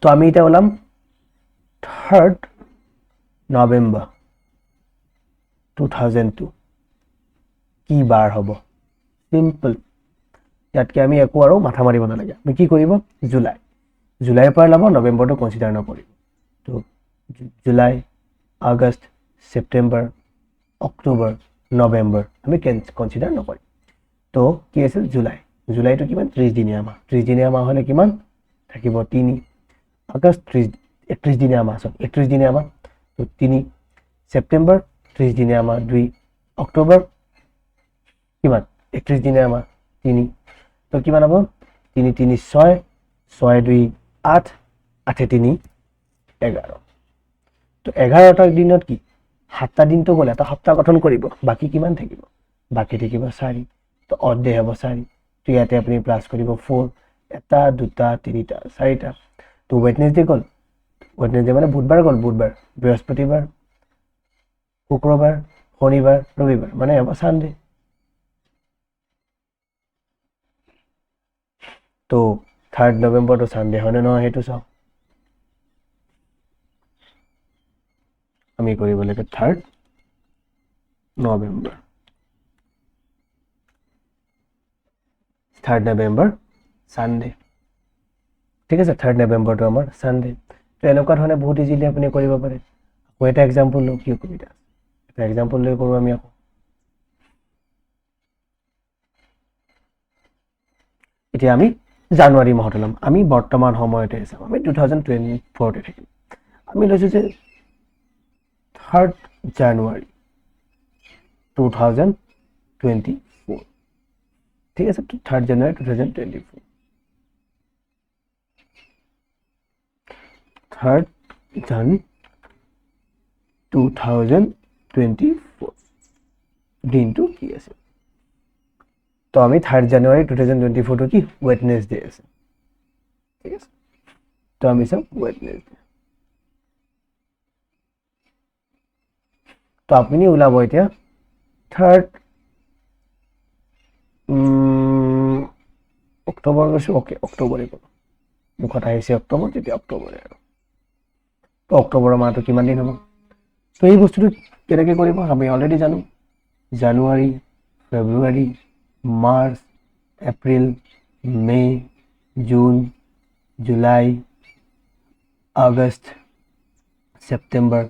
তো আমি এটা ওলাম 3rd November 2002 কি বাৰ হ'ব সিম্পল ইয়াতকে আমি একো আৰু মাথা মাৰিব নালাগে আমি কি কৰিব জুলাইৰ পৰা লব নৱেম্বৰটো কনসিডাৰ নকৰিব তো জুলাই আগষ্ট সেপ্টেম্বৰ অক্টোবৰ নৱেম্বৰ আমি কনসিডাৰ নকৰিম তো কি আছে জুলাইটো কিমান 30 দিনীয়া মাহ হলে কিমান থাকিব 3 আগষ্ট 31 দিনীয়া মাহ 31 দিনীয়া মাহ তো 3 সেপ্টেম্বৰ 30 দিনীয়া মাহ 2 অক্টোবৰ কিমান 31 দিনীয়া মাহ 3 তো কিমান হ'ব 3 3 6 6 2 8 8 3 11 তো 11টা দিনত কি 7টা দিনটো গ'লে এটা সপ্তাহ গঠন কৰিব বাকি কিমান থাকিব বাকি থাকিব 4 তো অড ডে হ'ব 4 তো ইয়াতে আপুনি প্লাস কৰিব 4 এটা দুটা তিনিটা চাৰিটা তো ওয়েডনেসডে গ'ল ওয়েডনেসডে মানে বুধবাৰ গ'ল বুধবাৰ বৃহস্পতিবাৰ শুক্ৰবাৰ শনিবাৰ ৰবিবাৰ মানে হ'ব সানডে তো 3rd নৱেম্বৰ তো সানডে হয় নহয় হেতু চাও আমি কৰিব লাগে 3rd November 3rd November Sunday ঠিক আছে 3rd নৱেম্বৰ তো আমাৰ সানডে তো এনেকুৱা ধৰণে বহুত ইজিলি আপুনি কৰিব পাৰে আকৌ এটা এক্সাম্পল লও কি কবিতা এটা এক্সাম্পল লৈ কৰো আমি আকৌ এতিয়া আমি জানুৱাৰী মাহত লম আমি বৰ্তমান সময়তে আছো আমি 2024 তে থাকিম আমি লৈছো যে 3rd জানুৱাৰী 2024 ঠিক আছে 3rd জানুৱাৰী 2024 3rd Jan 2024 দিনটো কি আছে তো আমি 3rd জানুৱাৰী 2024 তো কি ওয়েডনেসডে আছে ঠিক আছে তো আমি সব ওয়েডনেসডে তো আপনি ওলাব এতিয়া 3rd অক্টোবৰ গৈছো ওকে অক্টোবৰে গ'ল মুখত আহিছে অক্টোবৰ তেতিয়া অক্টোবৰে আৰু তো অক্টোবৰৰ মাহটো কিমান দিন হ'ব তো এই বস্তুটো কেনেকৈ কৰিব আমি অলৰেডি জানো জানুৱাৰী ফেব্ৰুৱাৰী মাৰ্চ এপ্ৰিল মে জুন জুলাই আগষ্ট সেপ্টেম্বৰ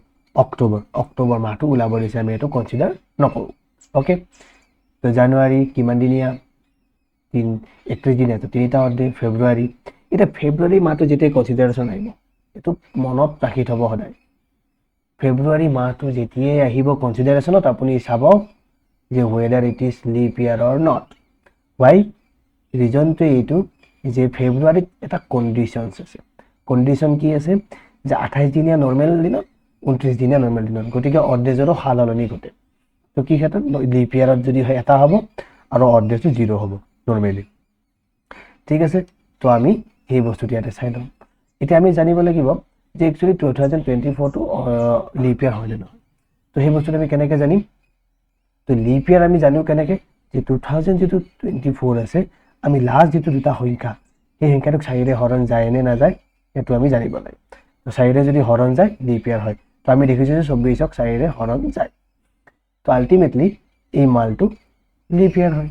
অক্টোবৰ মাহটো ওলাব দিছে আমি এটো কনসিডাৰ নকৰো ওকে তো জানুৱাৰী কিমান দিনীয়া 31 দিনীয়া তো তিনিটা অৰ্ডে ফেব্ৰুৱাৰী এটা ফেব্ৰুৱাৰী মাহটো যেতিয়া কনসিডাৰেশন আহিব এটো মনত ৰাখি থব সদায় ফেব্ৰুৱাৰী মাহটো যেতিয়াই আহিব কনসিডাৰেশনত আপুনি চাব যে whether it is leap year or not why reason to এইটো যে ফেব্ৰুৱাৰীত এটা কন্ডিশনস আছে কন্ডিশন কি আছে যে 28 দিনীয়া নৰমাল দিনত 29 দিনীয়া নৰমাল দিনত গতিকে অৰ্ডেজৰো হাললনি ঘটে তো কি ক্ষেত্ৰত লিপ ইয়াৰত যদি হয় এটা হ'ব আৰু অৰ্ডেজটো 0 হ'ব নরমালি ঠিক আছে তো আমি এই বস্তুটো ইয়াতে চাই লম এতিয়া আমি জানিব লাগিব যে একচুয়ালি 2024 টো লিপ ইয়াৰ হয় না তো সেই বস্তুটো আমি কেনেকৈ জানিম তো লিপ ইয়াৰ আমি জানো কেনেকৈ যে 2024 আছে আমি লাস্ট যেটো দুটা সংখ্যা এই সংখ্যাটো 4 ৰে হৰণ যায় নে না যায় এটো আমি জানিব লাগে তো 4 ৰে যদি হৰণ যায় লিপ ইয়াৰ হয় তো আমি দেখিছো যে 24ক 4 ৰে হৰণ যায় তো আলটিমেটলি এই মালটো লিপ ইয়াৰ হয়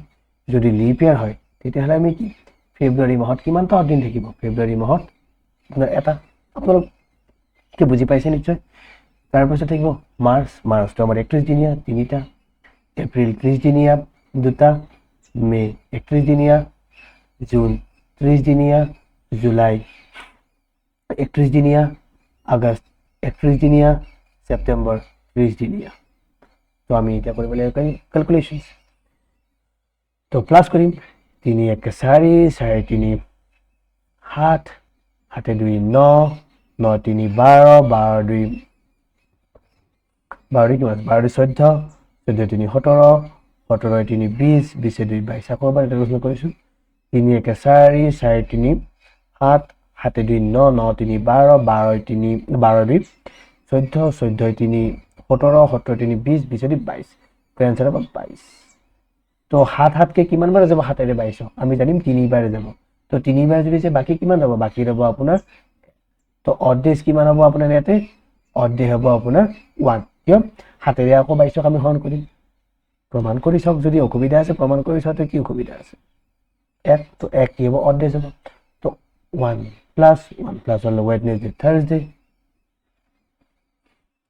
যদি লিপ ইয়াৰ হয় তেতিয়াহলে আমি কি ফেব্ৰুৱাৰী মাহত কিমানটা দিন থাকিব ফেব্ৰুৱাৰী মাহত এটা আপোনালোক কি বুজি পাইছে নিশ্চয় তাৰ পিছত থাকিব মাৰ্চটো আমাৰ 31 দিনীয়া তিনিটা এপ্ৰিল 30 দিনীয়া দুটা মে 31 দিনীয়া জুন 30 দিনীয়া জুলাই 31 দিনীয়া আগষ্ট 31 দিনীয়া সেপ্টেম্বৰ 30 দিনীয়া তো আমি এটা কৰিব লাগিব ক্যালকুলেশনস তো প্লাস কৰিম 3 1 4 4 3 7 7 2 9 9 3 12 12 2 12 কিমান 12 14 14 3 17 17 3 20 20 2 22 আকৌ এবাৰ এটা প্ৰশ্ন কৰিছো 3 1 4 4 3 7 7 2 9 9 3 12 12 3 12 2 14 14 3 17 17 3 20 20 2 22 তো आंसर হবে 22 তো 7 7 কে কিমান বাৰ যাব 7 ৰে 22 আমি জানিম 3 বাৰ যাব তো 3 বাৰ যদি যে বাকি কিমান যাব বাকি ৰব আপোনাৰ তো অৰ্ডেজ কিমান হ'ব আপোনাৰ ইয়াতে অৰ্ডে হ'ব আপোনাৰ 1 কিয় 7 ৰে আকৌ 22 আমি হৰণ কৰিম প্ৰমাণ কৰি সব যদি অসুবিধা আছে প্ৰমাণ কৰি সাথে কি অসুবিধা আছে এক তো এক কি হ'ব অৰ্ডেজ হ'ব তো 1 প্লাস 1 ওয়েডনেসডে থাৰ্সডে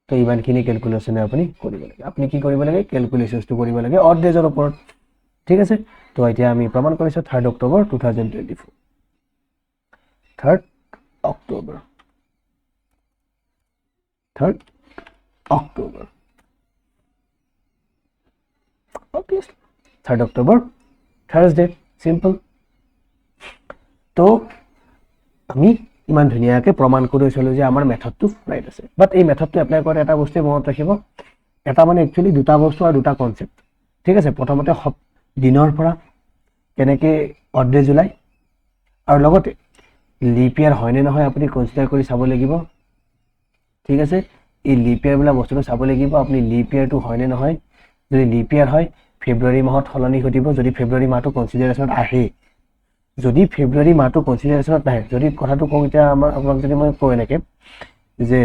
তো ইমানখিনি ক্যালকুলেশন আপুনি কৰিব লাগে আপুনি কি কৰিব লাগে ক্যালকুলেশনটো কৰিব লাগে অৰ্ডেজৰ ওপৰত ঠিক আছে তো এতিয়া আমি প্ৰমাণ কৰিছো 3rd অক্টোবৰ 2024 3rd অক্টোবৰ 3rd অক্টোবৰ obviously 3rd অক্টোবৰ থাৰ্সডে সিম্পল তো আমি ইমান ধুনীয়াকৈ প্ৰমাণ কৰি চলোঁ যে আমাৰ মেথডটো ৰাইট আছে। বাট এই মেথডটো এপ্লাই কৰোঁতে এটা বস্তুৱে মনত ৰাখিব, এটা মানে একচুৱেলি দুটা বস্তু আৰু দুটা কনচেপ্ট, ঠিক আছে। প্ৰথমতে দিনৰ পৰা কেনেকৈ অড ডেজ ওলায় আৰু লগতে লিপ ইয়াৰ হয়নে নহয় আপুনি কনচিডাৰ কৰি চাব লাগিব, ঠিক আছে। এই লিপ ইয়াৰ বোলা বস্তুটো চাব লাগিব, আপুনি লিপ ইয়াৰটো হয়নে নহয়। যদি লিপ ইয়াৰ হয় ফেব্ৰুৱাৰী মাহত সলনি ঘটিব, যদি ফেব্ৰুৱাৰী মাহটো কনচিডাৰেশ্যনত আহে। যদি ফেব্ৰুৱাৰী মাহটো কনচিডাৰেশ্যনত নাহে, যদি কথাটো কওঁ এতিয়া আপোনাক যদি মই কওঁ এনেকৈ যে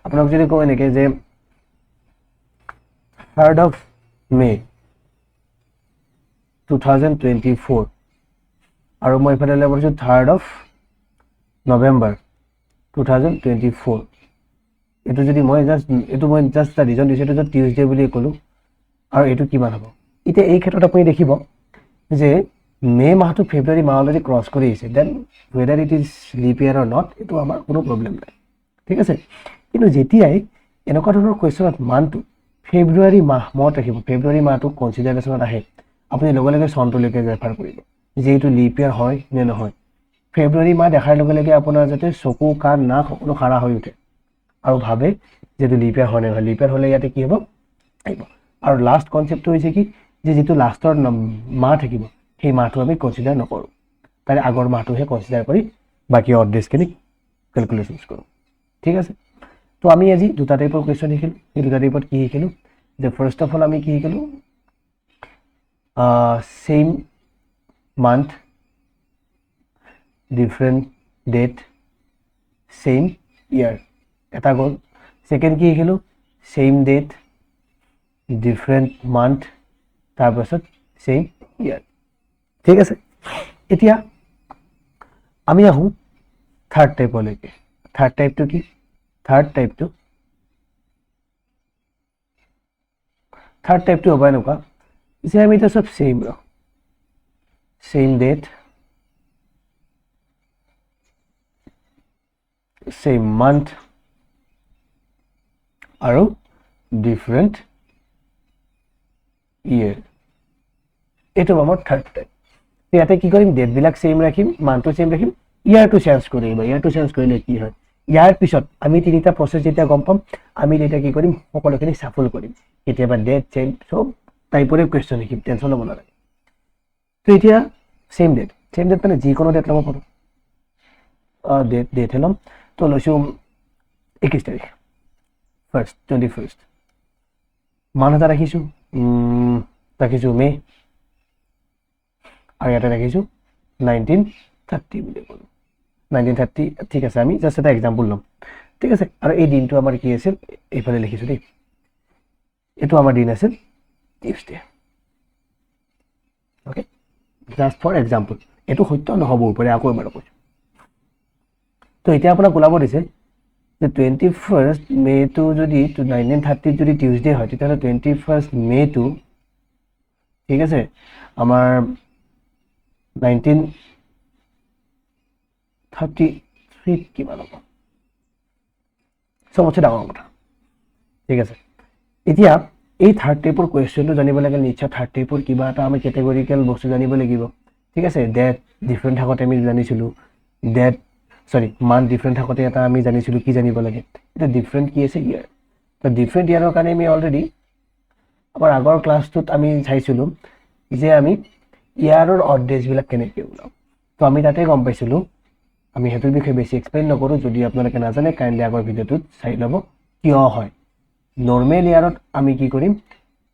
আপোনাক যদি কওঁ এনেকৈ যে 3rd of May 2024 আৰু মই ইফালে লৈ পৰিছোঁ 3rd of November 2024, এইটো যদি মই জাষ্ট এটা ৰিজন দিছোঁ, এইটো যদি টিউজডে বুলি ক'লোঁ আৰু এইটো কিমান হ'ব। এতিয়া এই ক্ষেত্ৰত আপুনি দেখিব যে মে' মাহটো ফেব্ৰুৱাৰী মাহ অলৰেডি ক্ৰছ কৰি আহিছে, then whether it is leap year or not, এইটো আমাৰ কোনো প্ৰব্লেম নাই, ঠিক আছে। কিন্তু যেতিয়াই এনেকুৱা ধৰণৰ কুৱেশ্যনত মান্থটো ফেব্ৰুৱাৰী মাহ মনত ৰাখিব, ফেব্ৰুৱাৰী মাহটো কনচিডাৰেশ্যনত আহে, আপুনি লগে লগে চনটোলৈকে ৰেফাৰ কৰিব যে এইটো লিপ ইয়াৰ হয় নে নহয়। ফেব্ৰুৱাৰী মাহ দেখাৰ লগে লগে আপোনাৰ যাতে চকু কাণ নাক সকলো খাৰা হৈ উঠে আৰু ভাবে যে এইটো লিপ ইয়াৰ হয় নে নহয়। লিপ ইয়াৰ হ'লে ইয়াতে কি হ'ব আহিব। আৰু লাষ্ট কনচেপ্টটো হৈছে কি যে যিটো লাষ্টৰ মাহ থাকিব সেই মাহটো আমি কনচিডাৰ নকৰোঁ, তাৰে আগৰ মাহটোহে কনচিডাৰ কৰি বাকী অড ডেজখিনি কেলকুলেশ্যনছ কৰোঁ, ঠিক আছে। তো আমি আজি দুটা টাইপৰ কুৱেশ্যন শিকিলোঁ। সেই দুটা টাইপত কি শিকিলোঁ যে ফাৰ্ষ্ট অফ অল আমি কি শিকিলোঁ, চেম মান্থ ডিফাৰেণ্ট ডেট চেম ইয়াৰ, এটা গ'ল। ছেকেণ্ড কি শিকিলোঁ, চেম ডেট ডিফাৰেণ্ট মান্থ তাৰপাছত চেম ইয়াৰ, ঠিক আছে। এতিয়া আমি আহোঁ থাৰ্ড টাইপলৈকে। থাৰ্ড টাইপটো কি, থাৰ্ড টাইপটো হ'ব এনেকুৱা যে আমি এতিয়া চব চেম ডেট চেম মান্থ আৰু ডিফাৰেণ্ট ইয়েৰ, এইটো আমাৰ থাৰ্ড টাইপ। ইয়াতে কি কৰিম, ডেটবিলাক চেম ৰাখিম, মান্থটো চেম ৰাখিম, ইয়াৰটো চেঞ্জ কৰিম। ইয়াৰটো চেঞ্জ কৰিলে কি হয়, ইয়াৰ পিছত আমি তিনিটা প্ৰচেছ যেতিয়া গম পাম, আমি তেতিয়া কি কৰিম, সকলোখিনি চাফল কৰিম। কেতিয়াবা ডেট চেঞ্জ চব টাইপৰে কুৱেশ্যন শিকিম, টেনশ্যন ল'ব নালাগে। তো এতিয়া চেম ডেট মানে যিকোনো ডেট ল'ব পাৰোঁ, ডেটহে ল'ম। তো লৈছোঁ 21 তাৰিখ, 21st। মান্থ এটা ৰাখিছোঁ মে' আৰু ইয়াতে ৰাখিছোঁ 1930 বুলি ক'লোঁ, 1930, ঠিক আছে। আমি জাষ্ট এটা এক্সাম্পল ল'ম, ঠিক আছে। আৰু এই দিনটো আমাৰ কি আছিল, এইফালে লিখিছোঁ দেই, এইটো আমাৰ দিন আছিল Tuesday, okay, just for example. এইটো সত্য নহ'বও পাৰে, আকৌ এবাৰ কৈছোঁ। তো এতিয়া আপোনাক ওলাব দিছে যে 21st মে'টো যদি 1930 যদি টিউজডে হয়, তেতিয়াহ'লে 21st মে'টো, ঠিক আছে, আমাৰ 1933 কিমান হ'ব, চবতছে ডাঙৰ কথা, ঠিক আছে। এতিয়া এই থাৰ্ড টাইপৰ কুৱেশ্যনটো জানিব লাগে, নিশ্চয় থাৰ্ড টাইপৰ কিবা এটা আমি কেটেগৰিকেল বস্তু জানিব লাগিব, ঠিক আছে। ডেট ডিফাৰেণ্ট থাকোঁতে আমি জানিছিলোঁ, মান্থ ডিফাৰেণ্ট থাকোঁতে এটা আমি জানিছিলোঁ কি জানিব লাগে। এতিয়া ডিফাৰেণ্ট কি আছে, ইয়াৰ। তো ডিফাৰেণ্ট ইয়াৰৰ কাৰণে আমি অলৰেডি আমাৰ আগৰ ক্লাছটোত আমি চাইছিলোঁ যে আমি ইয়াৰৰ অড ডেজবিলাক কেনেকৈ ওলাওঁ। তো আমি তাতে গম পাইছিলোঁ, আমি সেইটোৰ বিষয়ে বেছি এক্সপ্লেইন নকৰোঁ, যদি আপোনালোকে নাজানে কাইণ্ডলি আগৰ ভিডিঅ'টোত চাই ল'ব কিয় হয়। নৰ্মেল ইয়াৰত আমি কি কৰিম,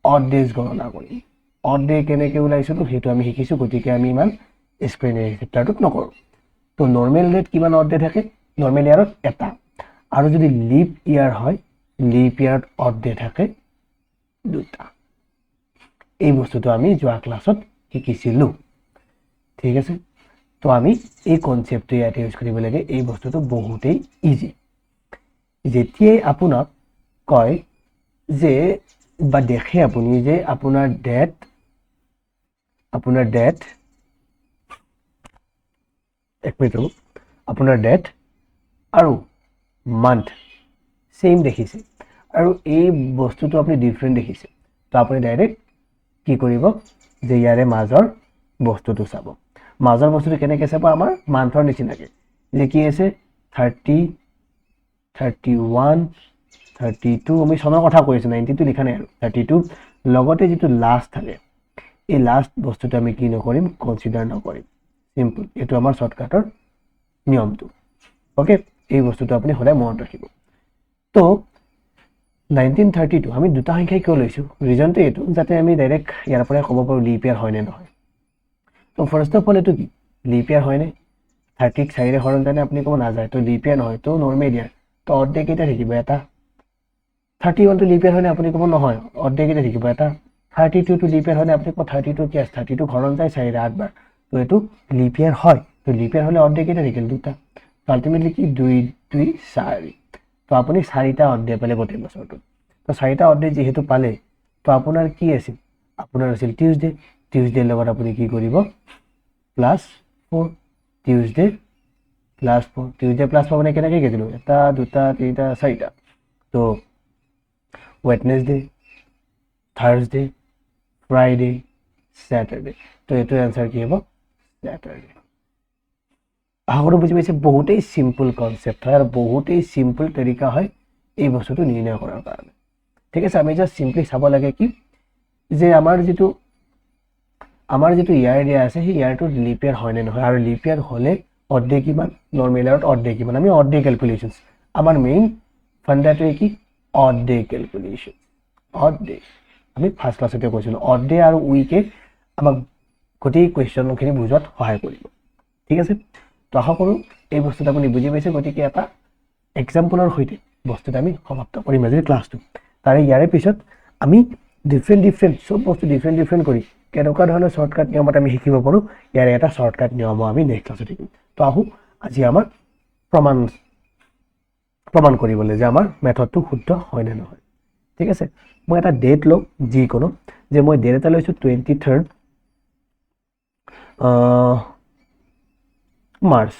অড ডেজ গণনা কৰিম। অড ডে কেনেকৈ ওলাইছিলোঁ সেইটো আমি শিকিছোঁ, গতিকে আমি ইমান এক্সপ্লেইন এই চেপ্টাৰটোত নকৰোঁ। তো নৰ্মেল ডেট কিমান অড ডে থাকে, নৰ্মেল ইয়াৰত এটা, আৰু যদি লিপ ইয়াৰ হয়, লিপ ইয়াৰত অড ডে থাকে দুটা। এই বস্তুটো আমি যোৱা ক্লাছত শিকিছিলোঁ, ঠিক আছে। তো আমি এই কনচেপ্টটো ইয়াতে ইউজ কৰিব লাগে। এই বস্তুটো বহুতেই ইজি। যেতিয়াই আপোনাক কয় যে বা দেখে আপুনি যে আপোনাৰ ডেট এক মিনিট ৰ'ব, আপোনাৰ ডেট আৰু মান্থ চেম দেখিছে আৰু এই বস্তুটো আপুনি ডিফাৰেণ্ট দেখিছে, তো আপুনি ডাইৰেক্ট কি কৰিব যে ইয়াৰে মাজৰ বস্তুটো চাব। মাজৰ বস্তুটো কেনেকৈ চাব আমাৰ মান্থৰ নিচিনাকৈ যে কি আছে 30 31 32 আমি চনৰ কথা কৈছোঁ 92 লিখা নাই আৰু 32 লগতে যিটো লাষ্ট থাকে এই লাষ্ট বস্তুটো আমি কি নকৰিম কনসিডাৰ নকৰিম সিম্পল এইটো আমাৰ শৰ্টকাটৰ নিয়মটো ওকে এই বস্তুটো আপুনি সদায় মনত ৰাখিব তো 1932 আমি দুটা সংখ্যাই কিয় লৈছো ৰিজনটো এইটো যাতে আমি ডাইৰেক্ট ইয়াৰ পৰা ক'ব পাৰো লিপ ইয়াৰ হয় নে নহয় তো ফাৰ্স্ট অফ অল এইটো কি লিপ ইয়াৰ হয় নে 30 4 ৰে হৰণ জানে আপুনি ক'ব না যায় তো লিপ ইয়াৰ নহয় তো নৰ্মেল ইয়াৰ তো অৰ্ধেক কেইটা থাকিব এটা 31 টো লিপ ইয়াৰ হয় নে আপুনি ক'ব নহয় অৰ্ধেক কেইটা থাকিব এটা 32 টো লিপ ইয়াৰ হয় নে আপুনি ক'ব 32 কি আছে 32 হৰণ যায় 4 ৰে 8 বাৰ তো এইটো লিপ ইয়াৰ হয় তো লিপ ইয়াৰ হলে অৰ্ধেক কেইটা থাকিল দুটা আলটিমেটলি কি 2 2 4 তো আপুনি 4টা অৰ্ধেক পালে গোটেই বছৰটো তো 4টা অৰ্ধেক যেহেতু পালে তো আপোনাৰ কি আছিল আপোনাৰ আছিল টিউজডে লগত আপুনি কি কৰিব +4 টিউজডে +4 টিউজডে +4 মানে কেনেকৈ গেছিলো এটা দুটা তিনিটা 4টা তো ওয়েডনেসডে থাৰ্সডে ফ্ৰাইডে স্যাটাৰডে তো এইটো আনসাৰ কি হ'ব স্যাটাৰডে আহৰো বুজি পাইছে বহুতেই সিম্পল কনসেপ্ট হয় আৰু বহুতেই সিম্পল তৰিকা হয় এই বস্তুটো নিৰ্ণয় কৰাৰ কাৰণে ঠিক আছে আমি জাস্ট সিম্পলি চাব লাগে কি যে আমাৰ যিটো ইয়াৰ দিয়া আছে সেই ইয়াৰটো লিপ ইয়াৰ হয় নে নহয় আৰু লিপ ইয়াৰ হলে অৰ্ধেক কিমান নৰ্মেল ইয়াৰত অৰ্ধেক কিমান আমি অৰ্ধেক ক্যালকুলেশনস আমাৰ মেইন ফান্ডাটো কি অৰ্ধেক ক্যালকুলেশন অৰ্ধেক আমি ফাৰ্স্ট ক্লাছতে কৈছিলো অৰ্ধেক আৰু উইকে আমাক গোটেই কোৱেশ্চনখিনি বুজত সহায় কৰিব ঠিক আছে তো আশা কৰোঁ এই বস্তুটো আপুনি বুজি পাইছে গতিকে এটা এক্সাম্পলৰ সৈতে বস্তুটো আমি সমাপ্ত কৰিম আজিৰ ক্লাছটো তাৰে ইয়াৰে পিছত আমি ডিফাৰেণ্ট সব বস্তু ডিফাৰেণ্ট কৰি কেনেকুৱা ধৰণৰ শৰ্টকাট নিয়মত আমি শিকিব পাৰোঁ ইয়াৰে এটা শৰ্টকাট নিয়ম আমি নেক্সট ক্লাছত শিকিম তো আহোঁ আজি আমাৰ প্ৰমাণ কৰিবলৈ যে আমাৰ মেথডটো শুদ্ধ হয় নে নহয় ঠিক আছে মই এটা ডেট লওঁ যিকোনো যে মই ডেট এটা লৈছোঁ 23rd মাৰ্চ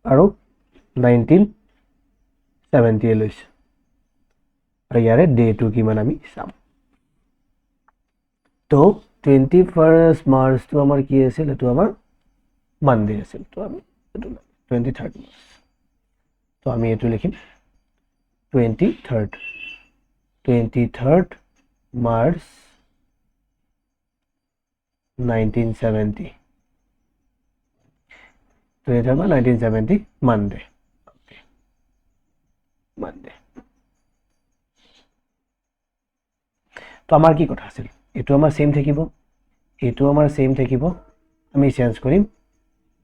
আৰু 1970 লৈছোঁ আৰু ইয়াৰে ডেটো কিমান আমি চাম তো 21st মাৰ্চটো আমাৰ কি আছিল এইটো আমাৰ মানডে আছিল তো আমি এইটো 23rd মাৰ্চ তো আমি এইটো লিখিম 23rd March 1970 1970 Monday okay Monday তো আমাৰ কি কথা আছিল এটো আমাৰ সেম থাকিব এটো আমাৰ সেম থাকিব আমি চেঞ্জ কৰিম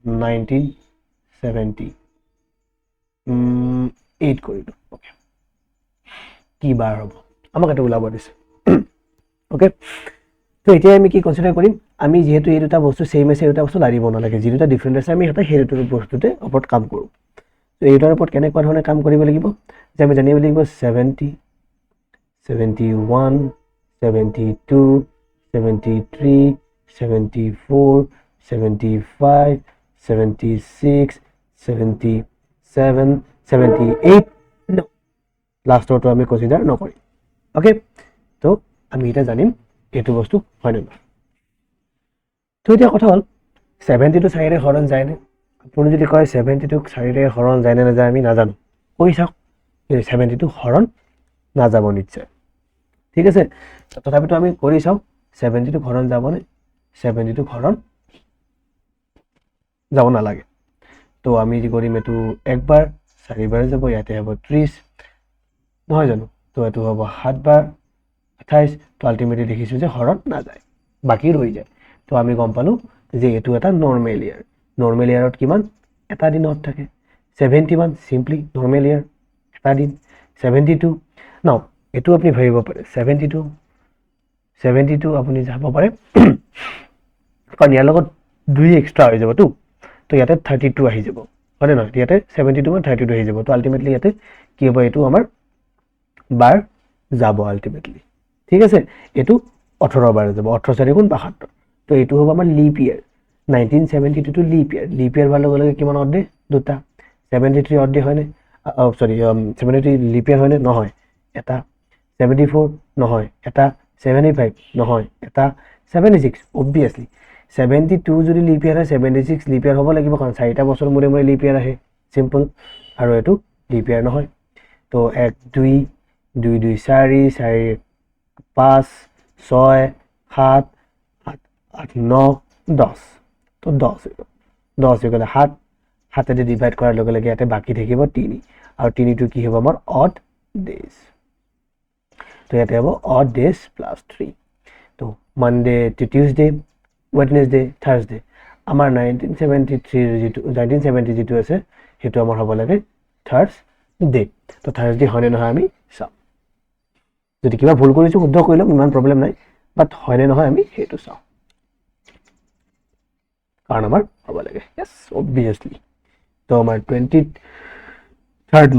1970 8 কৰিলো ওকে কি বাৰ হ'ব আমাক এটা ওলাব দিছে ওকে তো এতিয়া আমি কি কনসিডাৰ কৰিম আমি যেহেতু এই দুটা বস্তু সেম আছে এটা বস্তু লাৰিব নালাগে যি দুটা ডিফাৰেন্ট আছে আমি এটা হেৰিটোৰ বস্তুতে ওপৰত কাম কৰোঁ তো এইটোৰ ওপৰত কেনেকুৱা ধৰণে কাম কৰিব লাগিব যে আমি জানিব লাগিব 70 71 72 73 74 75 76 77 78 no লাস্ট তো আমি কনসিডাৰ নকৰিম ওকে তো আমি এটা জানিম এইটো বস্তু হয় না তো এতিয়া কথা হল 70 টো 4 ৰে হৰণ যায় নে আপুনি যদি কয় 70 টো 4 ৰে হৰণ যায় নে না যায় আমি নাজানো কৈ চাওক 70 টো হৰণ না যাব নিশ্চয় ঠিক আছে তথাপিতো আমি কৰি চাও 70 টো হৰণ যাব নে 70 টো হৰণ যাব না লাগে তো আমি কি কৰিম এটো একবাৰ 4 বাৰ যাব ইয়াতে হ'ব 30 নহয় জানো তো এটো হ'ব 7 বাৰ 28 তো আলটিমেটলি দেখিছো যে হৰণ না যায় বাকি ৰৈ যায় তো আমি গম পালো যে এটো এটা নৰমাল ইয়াৰত কিমান এটা দিনত থাকে 71 সিম্পলি নৰমাল ইয়াৰ এটা দিন 72 নাও এটো আপুনি ভাবিব পাৰে 72 আপুনি যাব পাৰে কাৰণ ইয়াৰ লগত 2 এক্সট্ৰা হৈ যাব তো ইয়াতে 32 আহি যাব হয় না ইয়াতে 72 মান 32 আহি যাব তো আলটিমেটলি ইয়াতে কি হ'ব এটো আমাৰ বাৰ যাব আলটিমেটলি ঠিক আছে এটো 18 বাৰ যাব 18 4 গুণ 72 তো এটো হ'ব আমাৰ লিপ ইয়াৰ 1972 টো লিপ ইয়াৰ ভাল লগে কিমান অৰ্ধে দুটা 73 অৰ্ধে হয় নে সৰি 73 লিপ ইয়াৰ হয় নে নহয় এটা 74 নহয় এটা 75 নহয় এটা 76 obviously 72 যদি লিপ ইয়াৰ হয় 76 লিপ ইয়াৰ হ'ব লাগিব, কাৰণ 4টা বছৰ মূৰে মূৰে লিপ ইয়াৰ আহে, চিম্পল। আৰু এইটো লিপ ইয়াৰ নহয়। তো 1 2 2 2 4 4 5 6 7 8 9 10, তো 10 হৈ গ'লে 7 7 ডিভাইড কৰাৰ লগে লগে ইয়াতে বাকী থাকিব 3, আৰু 3টো কি হ'ব আমাৰ অড ডেজ। তো ইয়াতে হ'ব অড ডেজ প্লাছ 3। তো Monday to Tuesday, Wednesday, Thursday. আমাৰ 1970 যিটো আছে সেইটো আমাৰ হ'ব লাগে থাৰ্ছডে। তো থাৰ্ছডে হয়নে নহয় আমি চাম। যদি কিবা ভুল কৰিছোঁ শুদ্ধ কৰি ল'ম, ইমান প্ৰব্লেম নাই, বাট হয়নে নহয় আমি সেইটো চাওঁ, কাৰণ আমাৰ হ'ব লাগে। য়েছ, অবভিয়াছলি। তো আমাৰ 23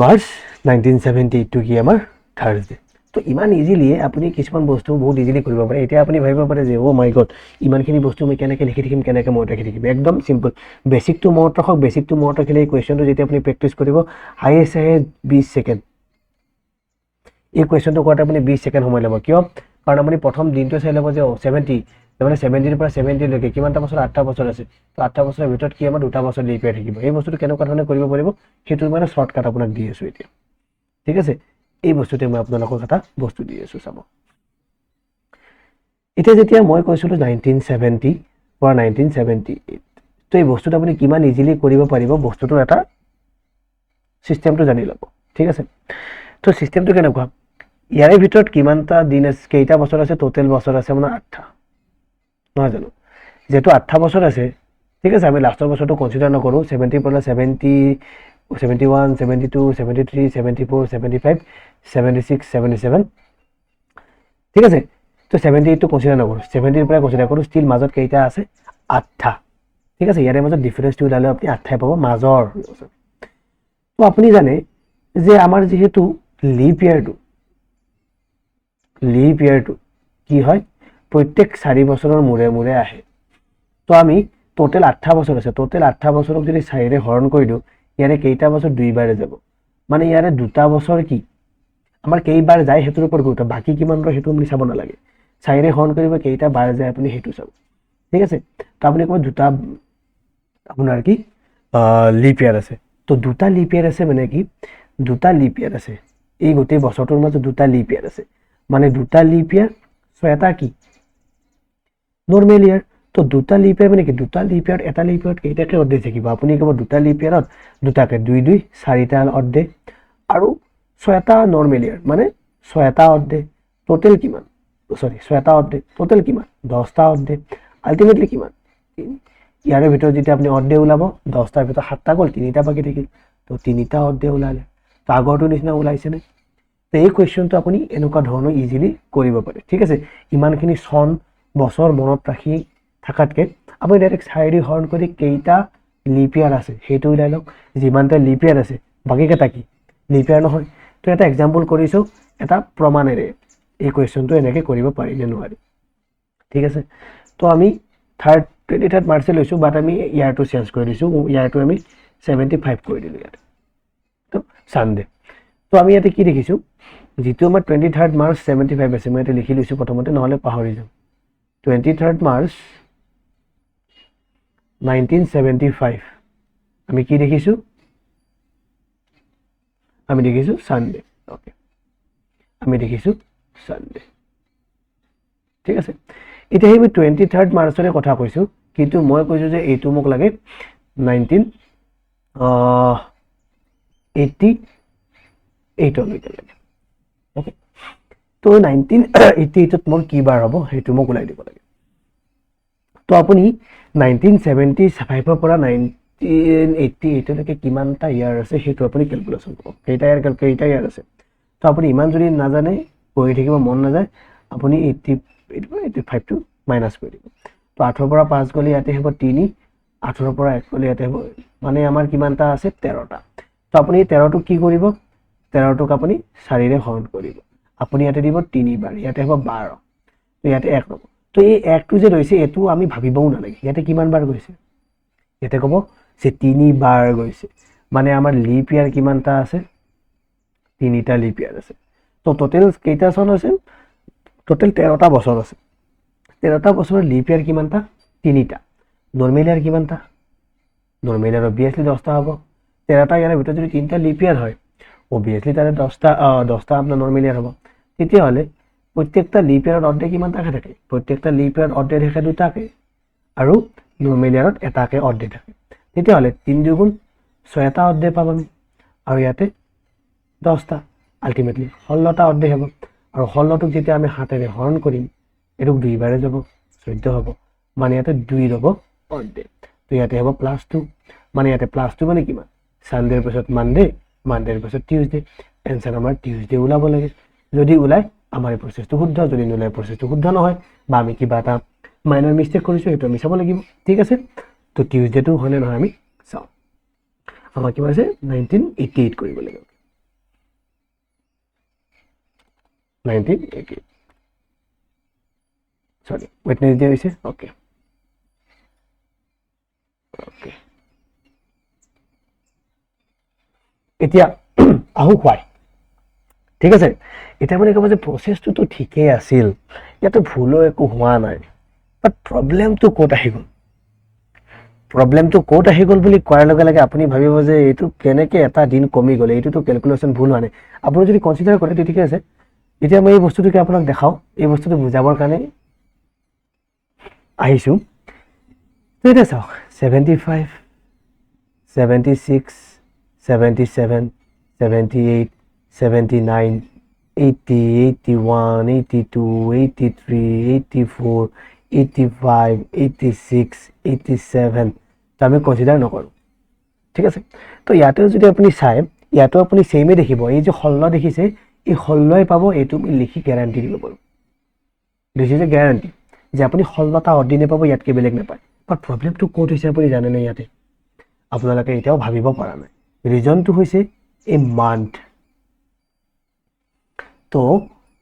মাৰ্চ 1978 কি আমাৰ থাৰ্ছডে। তো ইমান ইজিলি আপুনি কিছুমান বস্তু বহুত ইজিলি কৰিব পাৰে। এতিয়া আপুনি ভাবিব পাৰে যে অ' মাই গড, ইমানখিনি বস্তু মই কেনেকৈ লিখি থাকিম, কেনেকৈ মনত ৰাখি থাকিম। একদম চিম্পল, বেছিকটো মনত ৰাখক। বেছিকটো মনত ৰাখিলে এই কুৱেশ্যনটো যেতিয়া আপুনি প্ৰেক্টিছ কৰিব, হায়েষ্ট 20 ছেকেণ্ড। এই কুৱেশ্যনটো কৰাতে আপুনি 20 ছেকেণ্ড সময় ল'ব। কিয়? কাৰণ আপুনি প্ৰথম দিনটো চাই ল'ব যে 70, তাৰমানে 70ৰ পৰা 70লৈকে কিমানটা বছৰ? 8টা বছৰ আছে। তো 8টা বছৰৰ ভিতৰত কি আমাৰ 2টা বছৰ লিপ ইয়াৰ থাকিব। এই বস্তুটো কেনেকুৱা ধৰণে কৰিব পাৰিব সেইটোৰ মানে শ্বৰ্টকাট আপোনাক দি আছোঁ এতিয়া, ঠিক আছে? এই বস্তুতে মই আপোনালোকক এটা বস্তু দি আছোঁ, চাব। এতিয়া যেতিয়া মই কৈছিলোঁ 1970 পৰা 1978, তো এই বস্তুটো আপুনি কিমান ইজিলি কৰিব পাৰিব বস্তুটোৰ এটা ছিষ্টেমটো জানি ল'ব, ঠিক আছে? তো ছিষ্টেমটো কেনেকুৱা? ইয়াৰে ভিতৰত কিমানটা দিন আছে, কেইটা বছৰ আছে? টোটেল বছৰ আছে মানে 8টা, নহয় জানো? যেহেতু 8টা বছৰ আছে, ঠিক আছে, আমি লাষ্টৰ বছৰটো কনচিডাৰ নকৰোঁ। 70 পৰা 70, 71, 72, 73, 74, 75, 76, 77, ঠিক আছে? তো 78টো কনচিডাৰ নকৰোঁ, 70ৰ পৰা কনচিডাৰ কৰোঁ। ষ্টিল মাজত কেইটা আছে? 8টা, ঠিক আছে? ইয়াৰে মাজত ডিফাৰেঞ্চটো ওলালে আপুনি 8টাই পাব মাজৰ। তো আপুনি জানে যে আমাৰ যিহেতু লিপ ইয়াৰটো কি হয়? প্ৰত্যেক 4 বছৰৰ মূৰে মূৰে আহে। তো আমি টোটেল 8টা বছৰ আছে, টোটেল 8টা বছৰক যদি 4ৰে হৰণ কৰি দিওঁ, ইয়াৰে কেইটা বছৰ 2বাৰে যাব, মানে ইয়াৰে 2টা বছৰ কি আমাৰ কেইবাৰ যায় সেইটোৰ ওপৰত গুৰুত্ব। বাকী কিমান ৰয় সেইটো আপুনি চাব নালাগে। 4ৰে হৰণ কৰিব কেইটা বাৰ যায় আপুনি সেইটো চাব, ঠিক আছে? তো আপুনি ক'ব 2টা আপোনাৰ কি লিপ ইয়াৰ আছে। তো 2টা লিপ ইয়াৰ আছে মানে কি? 2টা লিপ ইয়াৰ আছে, এই গোটেই বছৰটোৰ মাজত 2টা লিপ ইয়াৰ আছে, মানে 2টা লিপ ইয়াৰ, চ' এটা কি নৰ্মেল ইয়াৰ। তো 2টা লিপ ইয়াৰ মানে কি? 2টা লিপ ইয়াৰত এটা লিপ ইয়াৰত কেইটাকে অড ডে থাকিব? আপুনি ক'ব 2টা লিপ ইয়াৰত 2টাকে, 2 2 4টা অড ডে, আৰু 6টা নৰ্মেল ইয়াৰ মানে 6টা অড ডে। টোটেল কিমান? 6টা অড ডে, টোটেল কিমান? 10টা অড ডে। আল্টিমেটলি কিমান? 3। ইয়াৰে ভিতৰত যেতিয়া আপুনি অড ডে ওলাব, 10টাৰ ভিতৰত 7টা গ'ল, 3টা বাকী থাকিল। তো 3টা অড ডে ওলালে। তো আগৰটোৰ নিচিনা ওলাইছেনে? তো এই কুৱেশ্যনটো আপুনি এনেকুৱা ধৰণৰ ইজিলি কৰিব পাৰে, ঠিক আছে? ইমানখিনি চন বছৰ মনত ৰাখি থকাতকৈ আপুনি ডাইৰেক্ট 4ৰে হৰণ কৰি কেইটা লিপ ইয়াৰ আছে সেইটো ওলাই লওক। যিমানটা লিপ ইয়াৰ আছে বাকীকেইটা কি লিপ ইয়াৰ নহয়? তো এটা এক্সাম্পল কৰিছোঁ এটা প্ৰমাণেৰে, এই কুৱেশ্যনটো এনেকৈ কৰিব পাৰি নে নোৱাৰি, ঠিক আছে? তো আমি 23 মাৰ্চে লৈছোঁ, বাট আমি ইয়াৰটো চেঞ্জ কৰি দিছোঁ। ইয়াৰটো আমি 75 কৰি দিলোঁ ইয়াতে। তো ছানডে। তো আমি ইয়াতে কি দেখিছোঁ? যিটো আমাৰ 23 মাৰ্চ 75 আছে, মই ইয়াতে লিখি লৈছোঁ প্ৰথমতে, নহ'লে পাহৰি যাম। 23 মাৰ্চ 1975 আমি কি দেখিছোঁ? আমি দেখিছোঁ ছানডে। অ'কে, আমি দেখিছোঁ ছানডে, ঠিক আছে? এতিয়া সেই 23 মাৰ্চৰে কথা কৈছোঁ, কিন্তু মই কৈছোঁ যে এইটো মোক লাগে 1988লৈকে লাগে। অ'কে, তো 1988ত মোৰ কি বাৰ হ'ব সেইটো মোক ওলাই দিব লাগে। তো আপুনি 1975ৰ পৰা 1988লৈকে কিমানটা ইয়াৰ আছে সেইটো আপুনি কেলকুলেশ্যন কৰক। কেইটা ইয়াৰ আছে? তো আপুনি ইমান যদি নাজানে, পঢ়ি থাকিব মন নাযায়, আপুনি 85টো মাইনাছ কৰি দিব। তো 8ৰ পৰা 5 গ'লে ইয়াতে হ'ব 3, 8ৰ পৰা 1 গ'লে ইয়াতে হ'ব, মানে আমাৰ কিমানটা আছে? 13টা। তো আপুনি 13টোক কি কৰিব? 13টোক আপুনি 4ৰে হৰণ কৰিব। আপুনি ইয়াতে দিব 3 বাৰ, ইয়াতে হ'ব 12, তো ইয়াতে 1 ৰ'ব। তো এই 1টো যে লৈছে এইটো আমি ভাবিবও নালাগে। ইয়াতে কিমান বাৰ গৈছে? ইয়াতে ক'ব যে 3 বাৰ গৈছে, মানে আমাৰ লিপ ইয়াৰ কিমানটা আছে? 3টা লিপ ইয়াৰ আছে। তো টোটেল কেইটা চন আছে? টোটেল 13টা বছৰ আছে। 13টা বছৰৰ লিপ ইয়াৰ কিমানটা? তিনিটা নৰ্মেল ইয়াৰ কিমানটা নৰ্মেল ইয়াৰ অবভিয়াছলি 10টা হ'ব 13টা ইয়াৰ ভিতৰত যদি 3টা লিপ ইয়াৰ হয় অবভিয়াছলি তাৰে 10টা আপোনাৰ নৰ্মেল ইয়াৰ হ'ব তেতিয়াহ'লে প্ৰত্যেকটা লিপ ইয়াৰত অড ডে কিমানটা থাকে প্ৰত্যেকটা লিপ ইয়াৰত অড ডে থাকে দুটাকে আৰু নৰ্মেল ইয়াৰত এটাকে অড ডে থাকে তেতিয়াহ'লে 3 দুগুণ 6টা অড ডে পাম আমি আৰু ইয়াতে 10টা আলটিমেটলি 16টা অড ডে হ'ব আৰু 16টোক যেতিয়া আমি হাতেৰে হৰণ কৰিম এটোক দুইবাৰে যাব 14 হ'ব মানে ইয়াতে 2 ৰ'ব অড ডে তো ইয়াতে হ'ব +2 মানে ইয়াতে +2 মানে কিমান সানডেৰ পিছত মানডে মানডেৰ পিছত টিউজডে এনসাৰ আমাৰ টিউজডে ওলাব লাগে যদি ওলাই আমাৰ এই প্ৰচেছটো শুদ্ধ যদি নোলায় প্ৰচেছটো শুদ্ধ নহয় বা আমি কিবা এটা মাইনৰ মিষ্টেক কৰিছো সেইটো আমি চাব লাগিব ঠিক আছে তো টিউজডেটো হলে নহয় আমি চাও আমাৰ কিবা আছে 1988 কৰিব লাগিব 1988 সরি ওয়েডনেসডে হইছে ওকে ওকে এতিয়া আহু হয় ঠিক আছে এটা মানে কব যে প্ৰসেসটো তো ঠিকই আছিল ইয়াতে ভুলো একো হোৱা নাই বাট প্ৰবলেমটো কোত আহি গল বুলি কোৱাৰ লগে লগে আপুনি ভাবিব যে এইটো কেনেকে এটা দিন কমি গলে এইটো তো ক্যালকুলেশন ভুল হোৱা নাই আপুনি যদি কনসিডাৰ কৰে ঠিক আছে এতিয়া মই এই বস্তুটোকে আপোনাক দেখাও এই বস্তুটো বুজাবৰ কাৰণে আহিছো তো এটা চাও 75 76 77 78 79 80 81 82 83 84 85 86 87 তো আমি কনসিডাৰ নকৰো ঠিক আছে তো ইয়াতে যদি আপুনি চাই ইয়াতো আপুনি সেমে দেখিব এই যে 16 দেখিছে এই 16 পাব এটো আমি লিখি গ্যাৰান্টি দিব পাৰো দিস ইজ এ গ্যাৰান্টি যে আপুনি 16টা অৰ্ডিনে পাব ইয়াতকে বেলেগ নাপায় বাট প্ৰবলেমটো কোত হৈছে আপুনি জানে না ইয়াতে আপোনালোকে এটাও ভাবিব পৰা নাই ৰিজনটো হৈছে এই মান্থ তো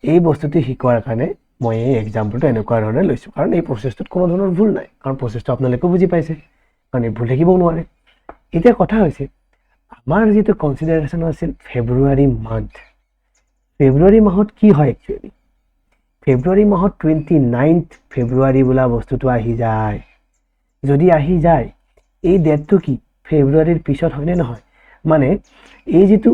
এই বস্তুটো শিকোৱাৰ কাৰণে মই এই এক্সাম্পলটো এনেকুৱা ধৰণে লৈছো কাৰণ এই প্ৰসেছটোত কোনো ধৰণৰ ভুল নাই কাৰণ প্ৰসেছটো আপোনালোকে বুজি পাইছে কাৰণ ভুল থাকিব নোৱাৰে এতিয়া কথা হৈছে আমাৰ যেটো কনসিডাৰেচন আছিল ফেব্ৰুৱাৰী মান্থ ফেব্ৰুৱাৰী মাহত কি হয় একচুয়ালি ফেব্ৰুৱাৰী মাহত 29th ফেব্ৰুৱাৰী বোলা বস্তুটো আহি যায় যদি আহি যায় এই ডেটটো কি ফেব্ৰুৱাৰীৰ পিছত হয়নে নহয় মানে এই যেটো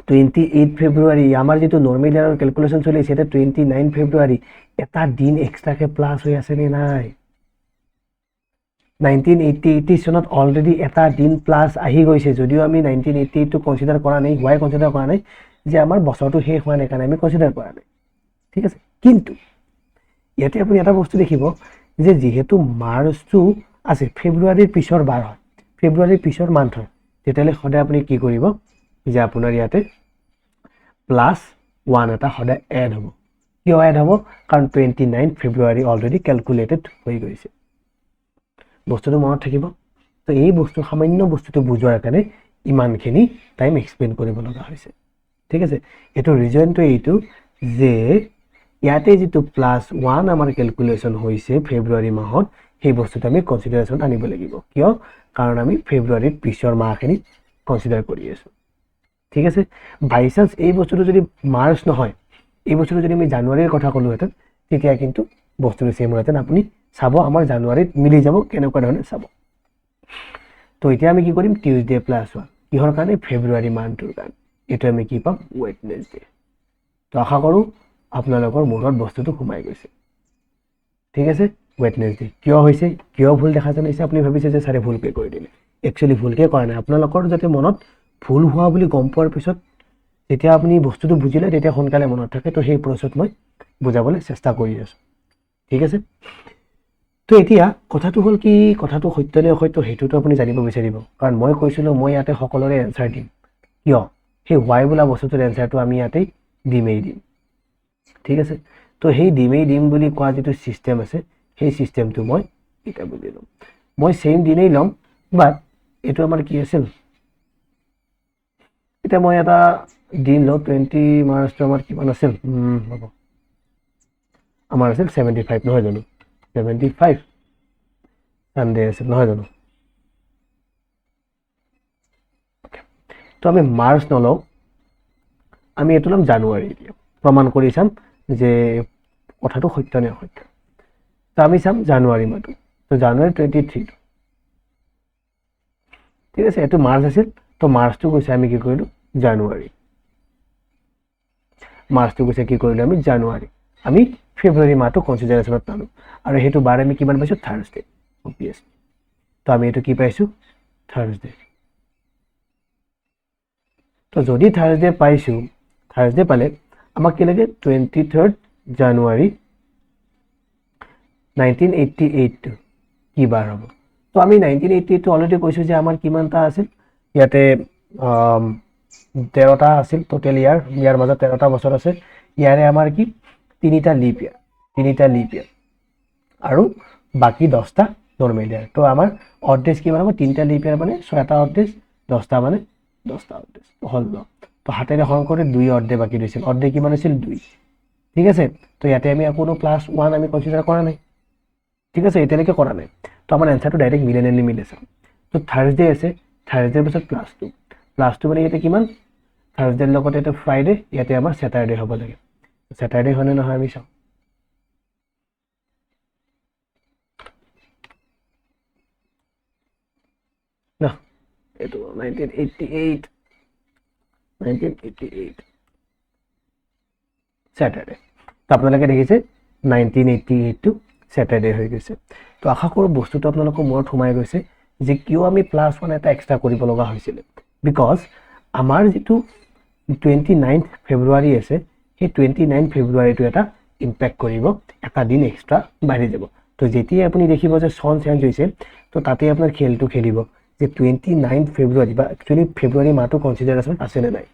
28 ফেব্ৰুৱাৰী আমাৰ যেটো নৰমাল ইয়াৰৰ ক্যালকুলেশন চলি আছে এটা 29 ফেব্ৰুৱাৰী এটা দিন এক্সট্ৰাকে প্লাস হৈ আছে নে নাই 1988 সনত অলৰেডি এটা দিন প্লাস আহি গৈছে যদিও আমি 1988 টো কনসিডাৰ কৰা নাই হোৱাই কনসিডাৰ কৰা নাই যে আমাৰ বছৰটো শেষ হোৱা নাই কাৰণে আমি কনসিডাৰ কৰা নাই ঠিক আছে কিন্তু ইয়াতে আপুনি এটা বস্তু দেখিব যে যেহেতু মাৰ্চটো আছে ফেব্ৰুৱাৰীৰ পিছৰ বাৰ হয় ফেব্ৰুৱাৰীৰ পিছৰ মান্থ হয় তেতিয়ালে সদায় আপুনি কি কৰিব যে আপোনাৰ ইয়াতে +1 এটা সদায় এড হ'ব কিয় এড হ'ব কাৰণ 29 ফেব্ৰুৱাৰী অলৰেডি ক্যালকুলেটেড হৈ গৈছে বস্তুটো মনত থাকিব তো এই বস্তু সামান্য বস্তুটো বুজোৱাৰ কাৰণে ইমানখিনি টাইম এক্সপ্লেইন কৰিব লগা হৈছে ঠিক আছে এটো ৰিজনটো এইটো যে ইয়াতে যেটো +1 আমাৰ ক্যালকুলেশন হৈছে ফেব্ৰুৱাৰী মাহত সেই বস্তুটো আমি কনসিডাৰেশন আনিব লাগিব কিয় কাৰণ আমি ফেব্ৰুৱাৰীৰ পিছৰ মাহখিনি কনসিডাৰ কৰি আছো ঠিক আছে বাই চান্স এই বস্তুটো যদি মাৰ্চ নহয় এই বস্তুটো যদি আমি জানুৱাৰীৰ কথা কলো হেতেন তেতিয়া কিন্তু বস্তুটো সেম হতেন আপুনি চাব আমাৰ জানুৱাৰীত মিলি যাব কেনেকুৱা ধৰণে চাব তো এতিয়া আমি কি কৰিম টিউজডে +1 কিহৰ কাৰণে ফেব্ৰুৱাৰী মান্থৰ কাৰণে এটা আমি কি পাম ওয়েডনেসডে তো আশা কৰো আপোনালোকৰ মনত বস্তুটো ঘুমাই গৈছে ঠিক আছে ওয়েডনেসডে কিয় হৈছে কিয় ভুল দেখা জানিছে আপুনি ভাবিছে যে সাৰে ভুলকে কৰি দিলে একচুয়ালি ভুলকে কৰা নাই আপোনালোকৰ যাতে মনত ভুল হোৱা বুলি গম পোৱাৰ পিছত যেতিয়া আপুনি বস্তুটো বুজিলে তেতিয়া সোনকালে মনত থাকে তো সেই প্ৰচেছত মই বুজাবলৈ চেষ্টা কৰি আছো ঠিক আছে তো এতিয়া কথাটো হল কি কথাটো সত্য নে অসত্য হেতুটো আপুনি জানিব বিচাৰিব কাৰণ মই কৈছিলো মই ইয়াতে সকলোৰে এনসাৰ দিম কিয় সেই হোৱাই বোলা বস্তুটোৰ এনসাৰটো আমি ইয়াতে দিমেই দিম ঠিক আছে তো সেই দিম বুলি কোৱা যেটো সিস্টেম আছে সেই সিস্টেমটো মই এটা বুজি লম মই সেম দিনেই লম বাট এটো আমাৰ কি আছিল এটা মই এটা দিন ল 20 মাৰ্চটো আমাৰ কিমান আছিল হ'ব আমাৰ আছিল 75 নহয় জানো 75 সানডে আছিল নহয় জানো তো আমি মাৰ্চ নলও আমি এটো লম জানুৱাৰী প্ৰমাণ কৰি চাম যে কথাটো সত্য নে অসত্য তো আমি চাম জানুৱাৰী মাহটো, তো জানুৱাৰী 23 ঠিক আছে। এইটো মাৰ্চ আছিল, তো মাৰ্চটো কৈছে আমি কি কৰিলোঁ জানুৱাৰী, মাৰ্চটো কৈছে কি কৰিলোঁ আমি জানুৱাৰী, আমি ফেব্ৰুৱাৰী মাহটো কনচিডাৰেশ্যনত পালোঁ আৰু সেইটো বাৰ আমি কিমান পাইছোঁ থাৰ্ছডে অবভিয়াছলি। তো আমি এইটো কি পাইছোঁ থাৰ্ছডে। তো যদি থাৰ্ছডে পাইছোঁ, থাৰ্ছডে পালে আমাক কি লাগে 23 জানুৱাৰী 1988 কি বাৰ হ'ব। তো আমি 1988 অলৰেডি কৈছোঁ যে আমাৰ কিমানটা আছিল ইয়াতে 13টা আছিল টোটেল ইয়াৰ, ইয়াৰ মাজত 13টা বছৰ আছে। ইয়াৰে আমাৰ কি 3টা লিপ ইয়াৰ, 3টা লিপ ইয়াৰ আৰু বাকী 10টা নৰ্মেল ইয়াৰ। তো আমাৰ অড ডেজ কিমান হ'ব 3টা লিপ ইয়াৰ মানে 6টা অড ডেজ, 10টা মানে 10টা অড ডেজ হ'ল ন। তো হাতেৰে হৰণ কৰি 2 অড ডে বাকী ৰৈছিল, অড ডে কিমান আছিল 2 ঠিক আছে। তো ইয়াতে আমি কোনো +1 আমি কনচিডাৰ কৰা নাই ঠিক আছে, এতিয়ালৈকে কৰা নাই। তো আমাৰ এনচাৰটো ডাইৰেক্ট মিলে নে নিমিলে চাম। তো থাৰ্ছডে আছে, থাৰ্ছডেৰ পিছত +2 মানে ইয়াতে কিমান থাৰ্ছডেৰ লগতে এটা ফ্ৰাইডে, ইয়াতে আমাৰ ছেটাৰডে হ'ব লাগে। ছেটাৰডে হয়নে নহয় আমি চাওঁ। না এইটো 1988 ছেটাৰডে। তো আপোনালোকে দেখিছে 1988টো ছেটাৰডে হৈ গৈছে। তো আশা কৰোঁ বস্তুটো আপোনালোকৰ মূৰত সোমাই গৈছে যে কিয় আমি +1 এটা এক্সট্ৰা কৰিব লগা হৈছিলে। বিকজ আমাৰ যিটো 29 ফেব্ৰুৱাৰী আছে, সেই 29 ফেব্ৰুৱাৰীটো এটা ইম্পেক্ট কৰিব, এটা দিন এক্সট্ৰা বাঢ়ি যাব। তো যেতিয়াই আপুনি দেখিব যে চন চেঞ্জ হৈছে, তো তাতে আপোনাৰ খেলটো খেলিব যে 29 ফেব্ৰুৱাৰী বা একচুৱেলি ফেব্ৰুৱাৰী মাহটো কনচিডাৰেশ্যন আছেনে নাই।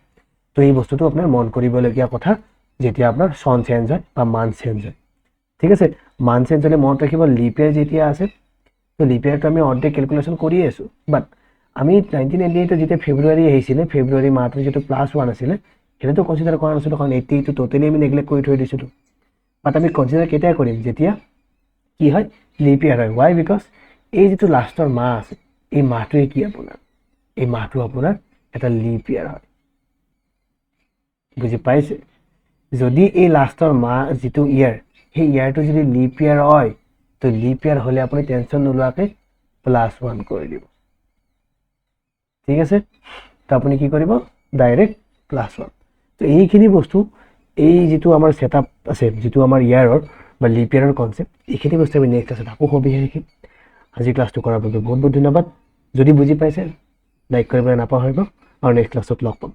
তো এই বস্তুটো আপোনাৰ মন কৰিবলগীয়া কথা যেতিয়া আপোনাৰ চন চেঞ্জ হয় বা মান্থ চেঞ্জ হয় ঠিক আছে। মান্থ চেঞ্জ হ'লে মনত ৰাখিব লিপ ইয়াৰ যেতিয়া আছে, তো লিপ ইয়াৰটো আমি অৰ্ধে কেলকুলেশ্যন কৰিয়ে আছোঁ। বাট আমি 1988 যেতিয়া ফেব্ৰুৱাৰী আহিছিলে, ফেব্ৰুৱাৰী মাহটো যিটো +1 আছিলে সেইটোতো কনচিডাৰ কৰা নাছিলোঁ, কাৰণ 88টো টোটেলি আমি নেগলেক্ট কৰি থৈ দিছিলোঁ। বাট আমি কনচিডাৰ কেতিয়া কৰিম যেতিয়া কি হয় লিপ ইয়াৰ হয়। ৱাই বিকজ এই যিটো লাষ্টৰ মাহ আছে, এই মাহটোৱে কি আপোনাৰ এই মাহটো আপোনাৰ এটা লিপ ইয়াৰ হয়, বুজি পাইছে। যদি এই লাষ্টৰ মাহ যিটো ইয়াৰ, সেই ইয়াৰটো যদি লিপ ইয়াৰ হয়, তো লিপ ইয়াৰ হ'লে আপুনি টেনশ্যন নোলোৱাকৈ +1 কৰি দিব ঠিক আছে। তো আপুনি কি কৰিব ডাইৰেক্ট +1। তো এইখিনি বস্তু, এই যিটো আমাৰ ছেটআপ আছে, যিটো আমাৰ ইয়াৰৰ বা লিপ ইয়াৰৰ কনচেপ্ট, এইখিনি বস্তু আমি নেক্সট ক্লাছত আকৌ সবিশেষ শিকিম। আজি ক্লাছটো কৰাৰ বাবে বহুত বহুত ধন্যবাদ। যদি বুজি পাইছে লাইক কৰিবলৈ নাপাহৰিব আৰু নেক্সট ক্লাছত লগ পাম।